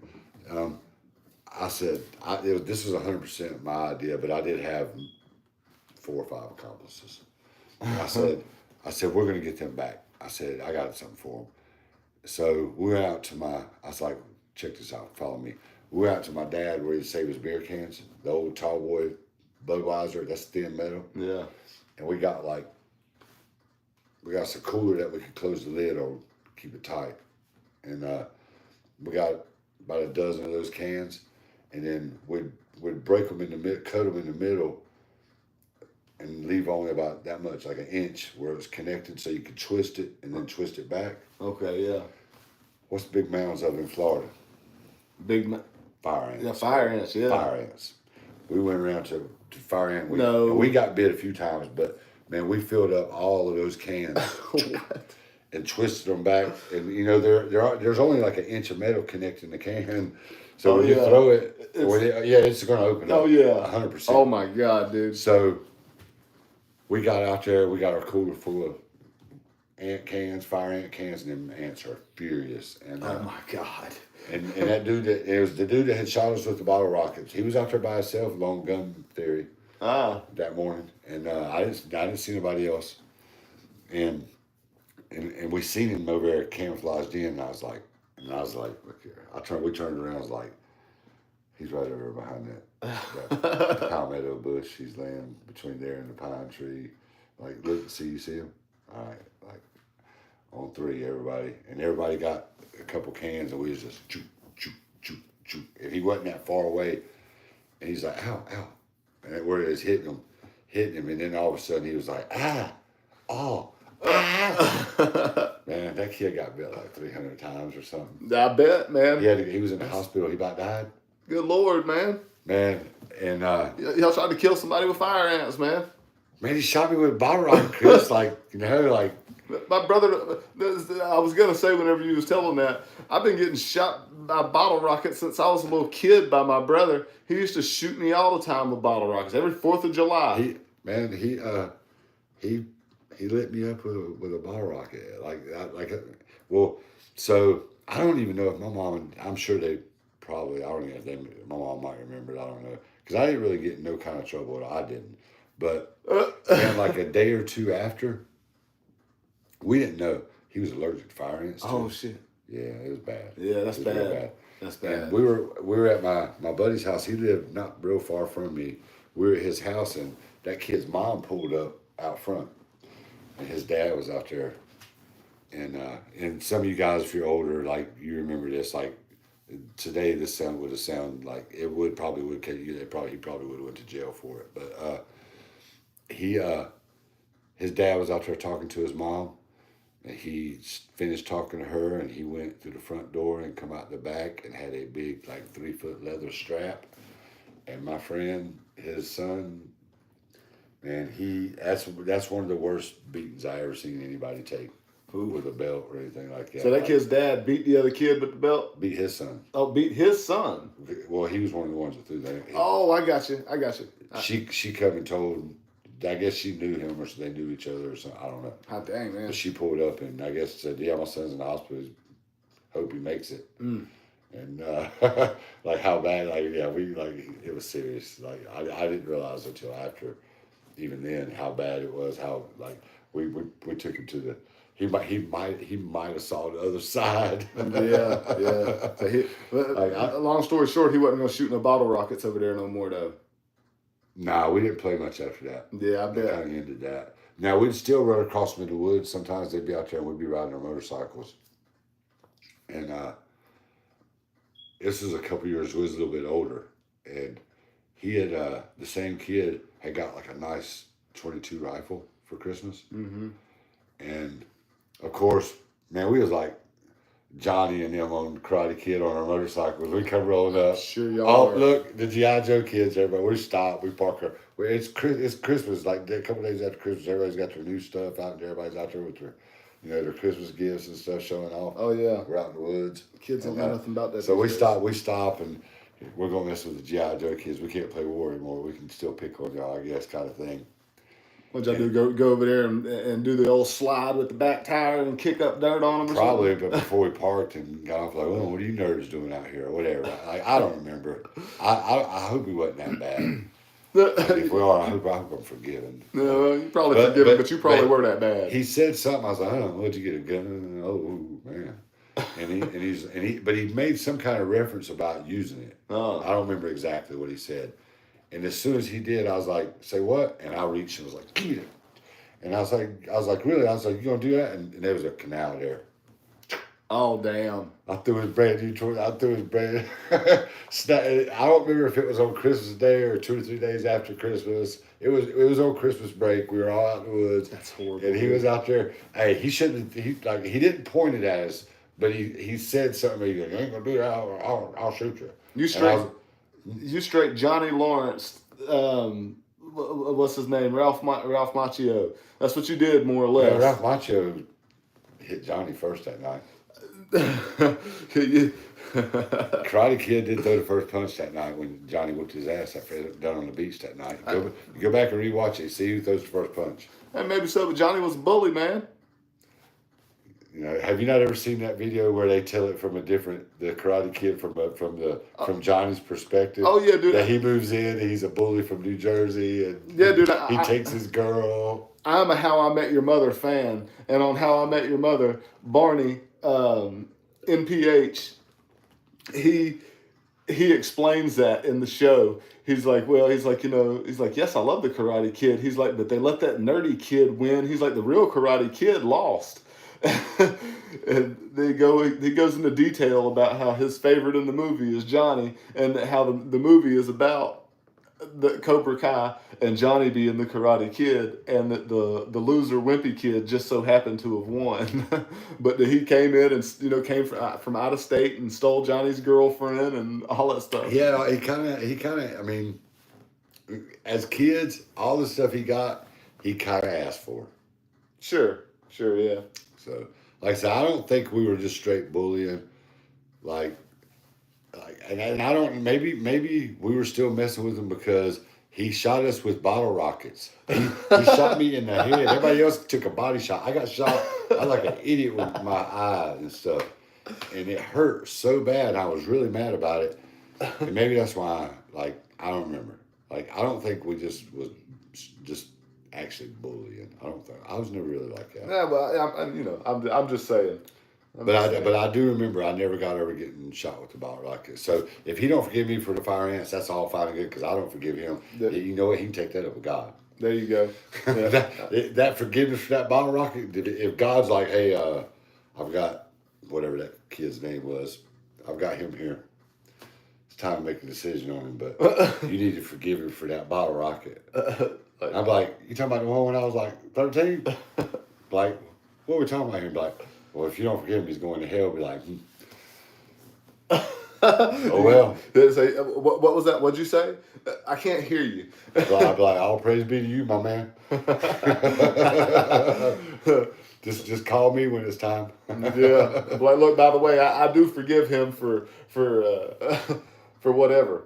I said, this was 100% my idea, but I did have 4 or 5 accomplices. And I said, "We're going to get them back." I said, "I got something for them." So we went out to I was like, "Check this out, follow me." We went out to my dad where he'd save his beer cans, the old tall boy Budweiser, that's thin metal. Yeah. And we got some cooler that we could close the lid on, keep it tight. And we got about a dozen of those cans, and then we'd break them in the middle, cut them in the middle, and leave only about that much, like an inch, where it was connected, so you could twist it and then twist it back. Okay. Yeah. What's the big mounds of in Florida? Fire ants. Yeah, fire ants. Yeah. Fire ants. We went around to fire ant. No. We got bit a few times, but man, we filled up all of those cans. What? And twisted them back, and you know there's only like an inch of metal connecting the can, so when you throw it, it's going to open up. Oh yeah, 100%. Oh my god, dude. So we got out there, we got our cooler full of fire ant cans, and them ants are furious. And oh my god. And that dude, it was the dude that had shot us with the bottle rockets. He was out there by himself, long gun theory, that morning, and I didn't see nobody else, and we seen him over there camouflaged in, and I was like, look here. We turned around, I was like, he's right over behind that palmetto bush. He's laying between there and the pine tree. Like, look, you see him? All right, like, on 3, everybody got a couple cans, and we was just choo, choo, choo, choo. And he wasn't that far away, and he's like, ow, ow. And that word is hitting him, and then all of a sudden he was like, oh, man, that kid got bit like 300 times or something. I bet, man. He was in the hospital. He about died. Good Lord, man. Man, and y'all tried to kill somebody with fire ants, man. Man, he shot me with a bottle rocket, Chris. Like, like. My brother, I was gonna say whenever you was telling that, I've been getting shot by bottle rockets since I was a little kid by my brother. He used to shoot me all the time with bottle rockets every 4th of July. He lit me up with a bottle rocket, so I don't even know if my mom, I'm sure they probably, I don't even know if my mom might remember it, I don't know, because I didn't really get in no kind of trouble, I didn't, but man, like a day or 2 after, we didn't know he was allergic to fire ants too. Oh shit! Yeah, it was bad. Yeah, that's bad. Really bad. That's bad. And we were at my buddy's house. He lived not real far from me. We were at his house, and that kid's mom pulled up out front, and his dad was out there. And some of you guys, if you're older, like you remember this, like today, this sound would have sounded like he probably would have went to jail for it. But his dad was out there talking to his mom, and he finished talking to her, and he went through the front door and come out the back and had a big, like 3-foot leather strap. And my friend, his son, man, that's one of the worst beatings I ever seen anybody take with a belt or anything like that. So that kid's dad beat the other kid with the belt? Beat his son. Oh, beat his son. Well, he was one of the ones that threw that. Oh, I got you. She come and told. I guess she knew him, or they knew each other, or something. I don't know. Hot dang, man. But she pulled up and I guess said, "Yeah, my son's in the hospital. Hope he makes it." Mm. And like how bad? It was serious. Like I didn't realize until after, even then, how bad it was. How like we took him to the. He might have saw the other side. Yeah. So long story short, he wasn't going to shoot no bottle rockets over there no more, though. Nah, we didn't play much after that. Yeah, I bet. Kind of ended that. Now, we'd still run across them in the woods. Sometimes they'd be out there and we'd be riding our motorcycles. And this was a couple years, we was a little bit older. And he had, the same kid had got like a nice 22 rifle for Christmas. Mm-hmm. And, of course, man, we was like Johnny and them on Karate Kid on our motorcycles. We come rolling up. Sure y'all are. Look, the G.I. Joe kids, everybody. We stop, we park our. It's Christmas, like a couple days after Christmas. Everybody's got their new stuff out, and everybody's out there with their, their Christmas gifts and stuff showing off. Oh yeah, we're out in the woods. Kids don't know nothing about that. So we stop, and we're gonna mess with the G.I. Joe kids. We can't play war anymore. We can still pick on y'all, I guess, kind of thing. What'd y'all do? Go over there and do the old slide with the back tire and kick up dirt on them? Or Probably, something? But before we parked and got off, like, well, what are you nerds doing out here, or whatever. I don't remember. I hope we wasn't that bad. If we are, I hope I'm forgiven. No, you probably forgiven, but you probably were that bad. He said something. I was like, oh, what'd you get, a gun? Oh man. But he made some kind of reference about using it. Oh. I don't remember exactly what he said. And as soon as he did, I was like, say what? And I reached and was like, get it. And I was like, really? I was like, you gonna do that? And there was a canal there. Oh damn! I threw his brand new toy. I don't remember if it was on Christmas Day or 2 or 3 days after Christmas. It was on Christmas break. We were all out in the woods. That's horrible. And he was out there. Hey, he shouldn't. He didn't point it at us, but he said something. He goes, "You ain't gonna do that. I'll shoot you." You straight Johnny Lawrence. What's his name? Ralph Macchio. That's what you did, more or less. Yeah, Ralph Macchio hit Johnny first that night. Karate Kid did throw the first punch that night when Johnny whooped his ass after down on the beach that night. Go back and rewatch it. See who throws the first punch. And maybe so, but Johnny was a bully, man. Have you not ever seen that video where they tell it from the Karate Kid from Johnny's perspective? Oh yeah, dude. That he moves in, and he's a bully from New Jersey, and yeah, dude. He takes his girl. I'm a How I Met Your Mother fan, and on How I Met Your Mother, Barney, NPH, he explains that in the show. He's like, yes, I love the Karate Kid. He's like, but they let that nerdy kid win. He's like, the real Karate Kid lost. And he goes into detail about how his favorite in the movie is Johnny, and how the movie is about the Cobra Kai and Johnny being the Karate Kid, and that the loser wimpy kid just so happened to have won. But he came in and came from out of state and stole Johnny's girlfriend and all that stuff. Yeah, he kind of. I mean, as kids, all the stuff he got, he kind of asked for. Sure, yeah. So, like I said, I don't think we were just straight bullying, and I don't. Maybe we were still messing with him because he shot us with bottle rockets. He shot me in the head. Everybody else took a body shot. I got shot. I was like an idiot with my eye and stuff, and it hurt so bad. I was really mad about it, and maybe that's why. I don't remember. I don't think we was just actually bullying. I don't think I was never really like that. Yeah, well, I'm just saying. But I do remember I never got over getting shot with the bottle rocket. So if he don't forgive me for the fire ants, that's all fine and good because I don't forgive him. Yeah. You know what? He can take that up with God. There you go. Yeah. that forgiveness for that bottle rocket. If God's like, hey, I've got whatever that kid's name was, I've got him here. It's time to make a decision on him, but you need to forgive him for that bottle rocket. Like, I'm like, you talking about the one when I was like 13? Like, what are we talking about here? Like, well, if you don't forgive him, he's going to hell. Be like, oh well. They say, what was that? What'd you say? I can't hear you. I'd be like, all praise be to you, my man. just call me when it's time. Yeah. Like, look, by the way, I do forgive him for for whatever.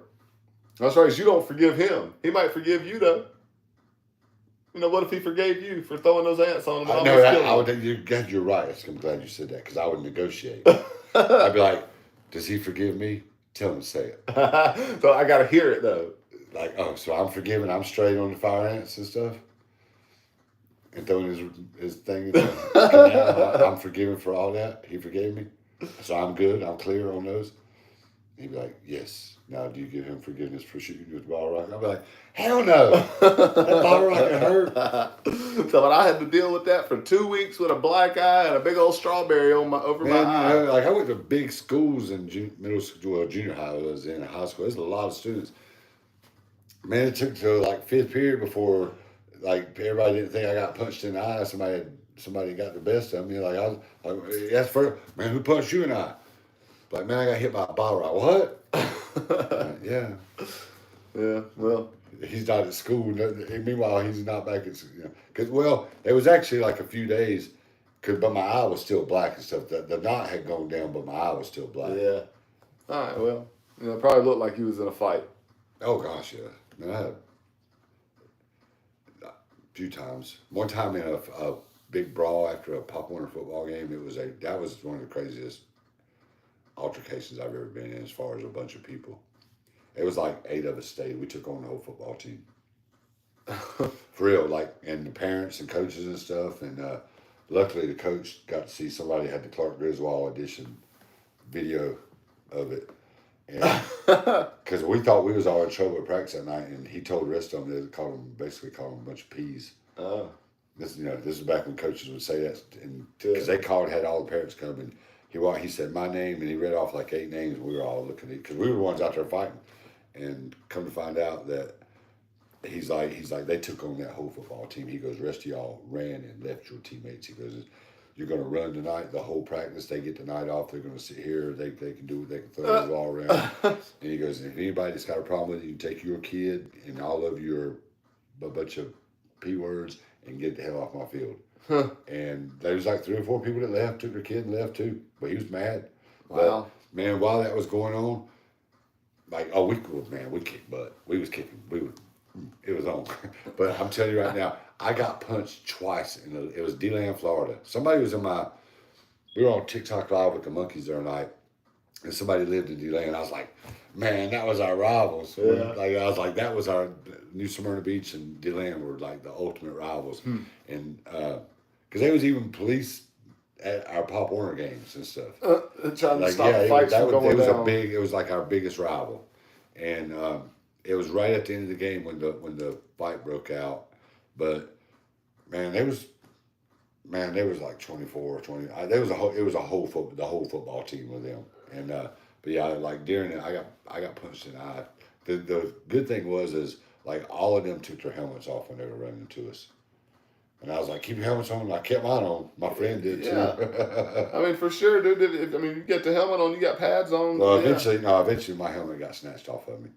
That's right. You don't forgive him. He might forgive you though. You know, what if he forgave you for throwing those ants on him? I And know almost that. killing I him? would. You're right. I'm glad you said that because I would negotiate. I'd be like, does he forgive me? Tell him to say it. So I gotta hear it though. Like, oh, so I'm forgiven. I'm straight on the fire ants and stuff. And throwing his thing in the canal. I'm forgiven for all that. He forgave me. So I'm good. I'm clear on those. He'd be like, yes. Now, do you give him forgiveness for shooting you with a bottle rocket? I'd be like, hell no. That bottle rocket hurt. So I had to deal with that for 2 weeks with a black eye and a big old strawberry on my over my eye. You know, like I went to big schools in middle school, well, junior high. I was in high school. There's a lot of students. Man, it took till like fifth period before, like everybody didn't think I got punched in the eye. Somebody got the best of me. Like I was like, that's for man, who punched you in the eye? Like, man, I got hit by a bottle rocket. What? Yeah. Yeah. Well, he's not at school. Meanwhile, he's not back at school. Because, well, it was actually like a few days, but my eye was still black and stuff. The knot had gone down, but my eye was still black. Yeah. All right. Well, it probably looked like he was in a fight. Oh, gosh, yeah. Man, I had a few times. One time in a big brawl after a Pop Warner football game, that was one of the craziest altercations I've ever been in as far as a bunch of people. It was like 8 of us stayed. We took on the whole football team. For real, like, and the parents and coaches and stuff. And luckily the coach got to see somebody had the Clark Griswold edition video of it. Because we thought we was all in trouble at practice that night, and he told the rest of them they basically called them a bunch of peas. Oh. This is back when coaches would say that, because they had all the parents come, and he said my name, and he read off like 8 names. And we were all looking at, because we were the ones out there fighting, and come to find out that he's like they took on that whole football team. He goes, rest of y'all ran and left your teammates. He goes, you're going to run tonight, the whole practice. They get the night off. They're going to sit here. They can do it. They can throw the ball around. And he goes, if anybody's got a problem with it, you can take your kid and all of your a bunch of P words and get the hell off my field. Huh. And there was like 3 or 4 people that left, took their kid and left too. But he was mad. Wow. But, man, while that was going on, like, we kicked butt. We was kicking. It was on. But I'm telling you right now, I got punched twice. It was DeLand, Florida. Somebody was we were on TikTok Live with the Monkeys the other night, and somebody lived in DeLand. I was like, man, that was our rivals. Yeah. Like, I was like, that was our New Smyrna Beach and DeLand were like the ultimate rivals. And because there was even police at our Pop Warner games and stuff. Trying to stop fights from going down. It was like our biggest rival. And it was right at the end of the game when the fight broke out. But man, there was like 24, 20. It was the whole football team with them. And but yeah, like during it, I got punched in the eye. The good thing is like all of them took their helmets off when they were running to us. And I was like, keep your helmets on. And I kept mine on. My friend did too. Yeah. I mean, for sure, dude. I mean, you get the helmet on, you got pads on. Well, eventually my helmet got snatched off of me.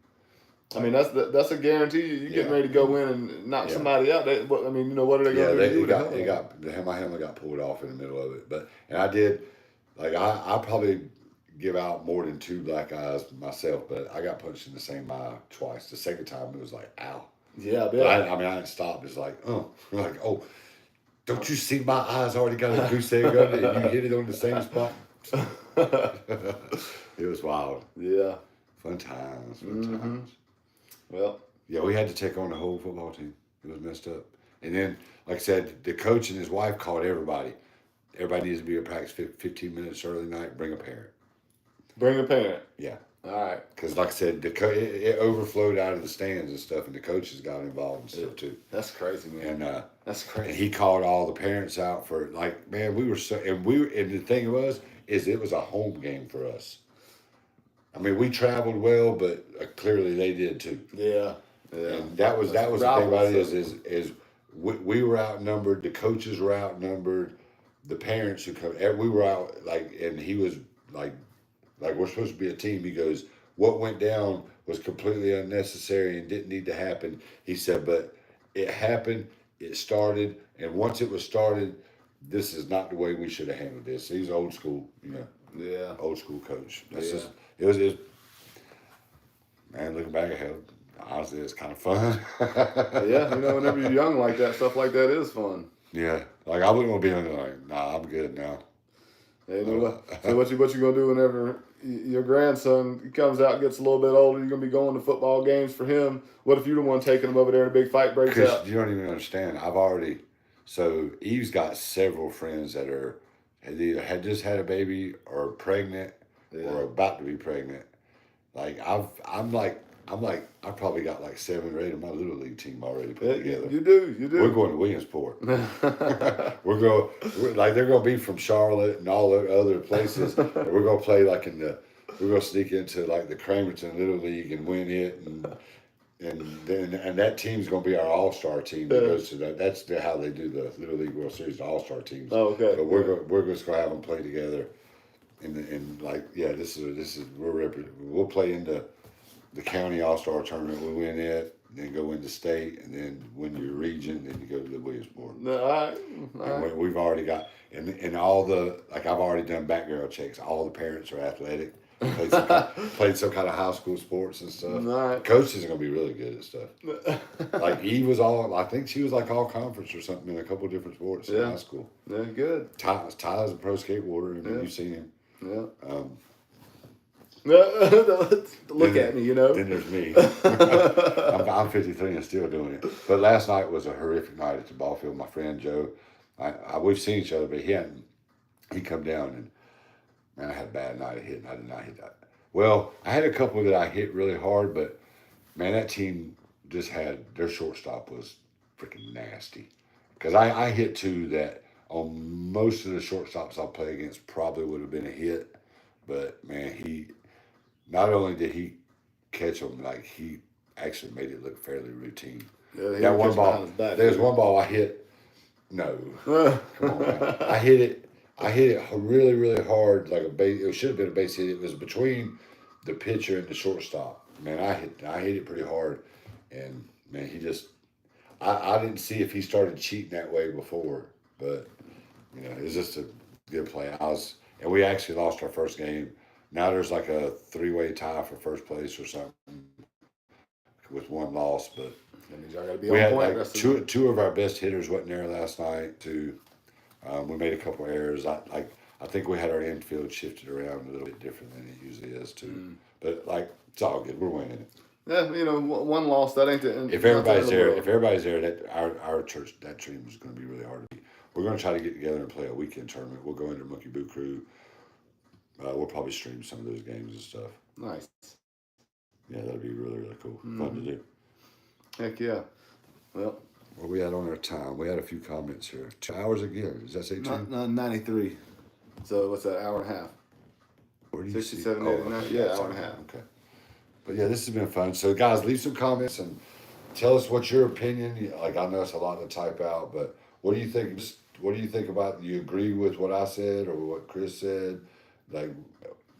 I mean, that's a guarantee. You're getting ready to go in and knock somebody out. What are they going to do? My helmet got pulled off in the middle of it. And I did, like, I probably give out more than 2 black eyes myself, but I got punched in the same eye twice. The second time it was like, ow. Yeah, I bet. But I didn't stop. It's like, don't you see my eyes already got a goose egg on it and you hit it on the same spot? It was wild. Yeah. Fun times. Times. Well. Yeah, we had to take on the whole football team. It was messed up. And then, like I said, the coach and his wife called everybody. Everybody needs to be at practice 15 minutes early night. Bring a parent. Bring a parent. Yeah. All right. Because, like I said, it overflowed out of the stands and stuff, and the coaches got involved and stuff too. That's crazy, man. And that's crazy. And he called all the parents out for, like, man, we were so, and the thing it was a home game for us. I mean, we traveled well, but clearly they did too. Yeah. And that was the thing about it So. is we were outnumbered, the coaches were outnumbered, the parents who come, we were out like, and he was like we're supposed to be a team. He goes, what went down was completely unnecessary and didn't need to happen. He said, but it happened, it started, and once it was started, this is not the way we should have handled this. He's old school, Yeah. old school coach. That's Yeah. just it was man, looking back ahead, honestly, it's kind of fun. Yeah, whenever you're young like that, stuff like that is fun. Yeah, like I wouldn't want to be like, nah, I'm good now. Hey, what? So what you gonna do whenever your grandson comes out, gets a little bit older? You're gonna be going to football games for him. What if you're the one taking him over there and a big fight breaks Chris, out? you don't even understand. So Eve's got several friends that had either had just had a baby or pregnant or about to be pregnant. Like I probably got like 7 or 8 of my little league team already put together. You do. We're going to Williamsport. They're going to be from Charlotte and all the other places. And we're going to play we're going to sneak into like the Cramerton Little League and win it, and that team's going to be our all-star team that goes to that. That's how they do the Little League World Series, the all-star teams. Oh, okay. But we're just going to have them play together, we'll play into the county all-star tournament. We win it, then go into state, and then win your region, then you go to the Williamsport. All right. We've already got, and all I've already done background checks. All the parents are athletic. Played some kind of high school sports and stuff. Right. Coaches are gonna be really good at stuff. Like Eve was I think she was like all conference or something in a couple of different sports in high school. Yeah, good. Ty's a pro skateboarder. I mean, you've seen him. Yeah. Look at me, Then there's me. I'm 53 and still doing it. But last night was a horrific night at the ball field. My friend Joe, we've seen each other, but he come down and, man, I had a bad night of hitting. I did not hit that. Well, I had a couple that I hit really hard, but, man, that team just their shortstop was freaking nasty. Because I hit 2 that on most of the shortstops I play against probably would have been a hit. But, man, not only did he catch them, like he actually made it look fairly routine. Yeah, that one ball, there's one ball I hit. No, come on, man. I hit it really, really hard, like a base. It should have been a base hit. It was between the pitcher and the shortstop. Man, I hit it pretty hard, and man, I didn't see if he started cheating that way before, but it was just a good play. And we actually lost our first game. Now there's like a 3-way tie for first place or something with one loss, but that means I got to be we on had point. like two of our best hitters wasn't there last night. Too, we made a couple errors. I think we had our infield shifted around a little bit different than it usually is too. But it's all good. We're winning it. Yeah, one loss that ain't the. If everybody's there, that our church that team is going to be really hard to beat. We're going to try to get together and play a weekend tournament. We'll go into Monkey Boo Crew. We'll probably stream some of those games and stuff. Nice. Yeah, that'd be really, really cool. Fun to do. Heck yeah. Well, where we at on our time? We had a few comments here. 2 hours again. Does that say 2? 93. So what's that, hour and a half? Where do you 67, see? 89? Yeah, hour and a half. Okay. But yeah, this has been fun. So guys, leave some comments and tell us what's your opinion. Like I know it's a lot to type out, but what do you think? What do you think about? Do you agree with what I said or what Chris said? Like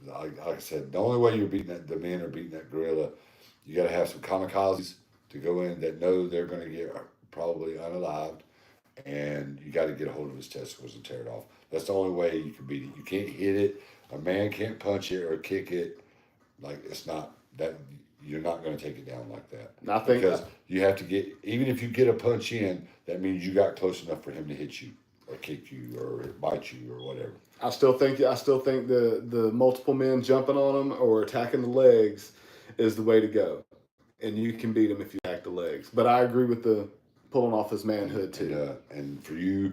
I said, the only way you're the men are beating that gorilla, you got to have some kamikazes to go in that know they're going to get probably unalived, and you got to get a hold of his testicles and tear it off. That's the only way you can beat it. You can't hit it. A man can't punch it or kick it. Like it's not that you're not going to take it down like that. I think because you have to get, even if you get a punch in, that means you got close enough for him to hit you or kick you or bite you or whatever. I still think the multiple men jumping on him or attacking the legs is the way to go, and you can beat him if you attack the legs. But I agree with the pulling off his manhood too. And for you,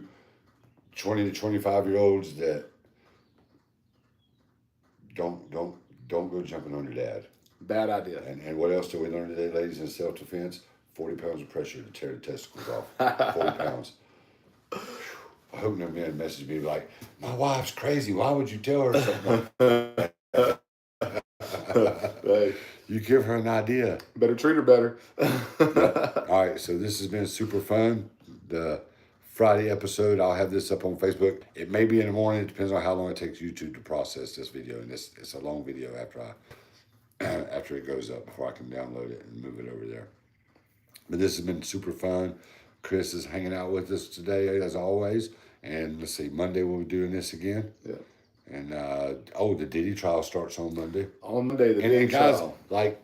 20 to 25-year-olds that don't go jumping on your dad. Bad idea. And what else do we learn today, ladies, in self-defense? 40 pounds of pressure to tear the testicles off. 40 pounds. I hope no man message me like, my wife's crazy. Why would you tell her something? Right. You give her an idea. Better treat her better. right, so this has been super fun. The Friday episode, I'll have this up on Facebook. It may be in the morning. It depends on how long it takes YouTube to process this video. And it's a long video after it goes up, before I can download it and move it over there. But this has been super fun. Chris is hanging out with us today, as always. And let's see, Monday we'll be doing this again. Yeah. And the Diddy trial starts on Monday. On Monday, the And big guys, trial. like,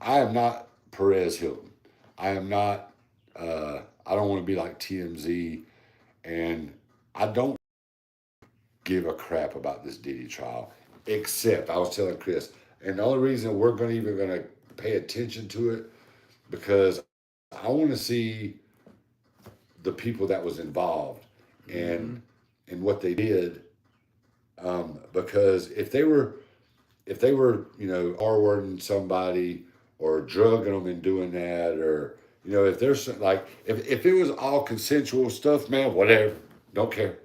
I am not Perez Hilton. I am not. I don't want to be like TMZ, and I don't give a crap about this Diddy trial. Except I was telling Chris, and the only reason we're even gonna pay attention to it, because I want to see the people that was involved and what they did. Because if they were, R-wording somebody or drugging them and doing that, or if there's like, if it was all consensual stuff, man, whatever, don't care.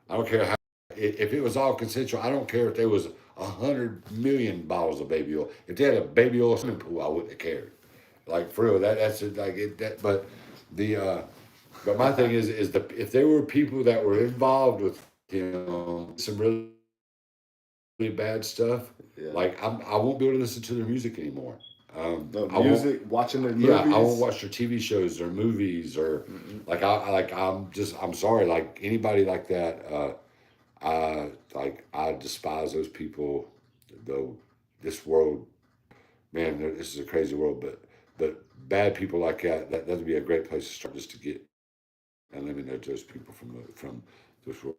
I don't care how. If it was all consensual, I don't care if there was 100 million bottles of baby oil. If they had a baby oil swimming pool, I wouldn't have cared. Like, for real, that's it, like it, that. But but my thing is if there were people that were involved with some really bad stuff, like I won't be able to listen to their music anymore. Music, watching their movies. Yeah, I won't watch their TV shows or movies or I'm sorry, like anybody like that. I despise those people. Though this world, man, this is a crazy world. But bad people like that'd be a great place to start, just to get eliminate those people from this world.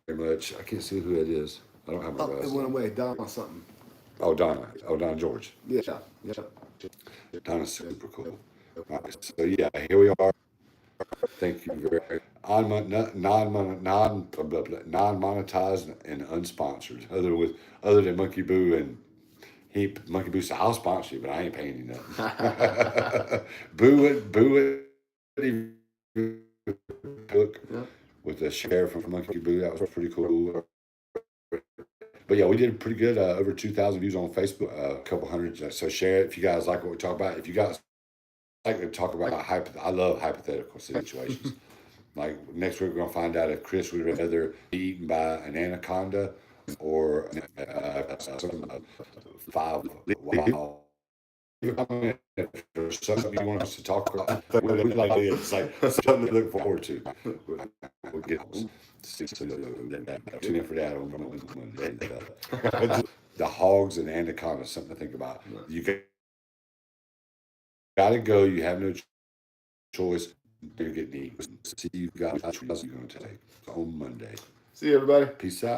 Very much. I can't see who it is. I don't have my glasses. It went away. Don something. Oh, Donna. Oh, Donna George. Yeah. Donna's super cool. All right, so yeah, here we are. Thank you very much. Non-monetized and unsponsored, other than Monkey Boo, and Monkey Boo said, "I'll sponsor you, but I ain't paying you nothing." Boo it. Cook with the share from Monkey Boo. That was pretty cool. But yeah, we did pretty good. Over 2,000 views on Facebook, a couple hundred. So share it if you guys like what we talk about. If you guys like to talk about I love hypothetical situations. Like next week, we're gonna find out if Chris would rather be eaten by an anaconda or 5 wild. Or something you want us to talk about. It's like something to look forward to. We'll get tune in for that on Monday. The hogs and anacondas, something to think about. You gotta go. You have no choice. You're getting eat. See you guys. You're going to take on Monday. See you, everybody. Peace out.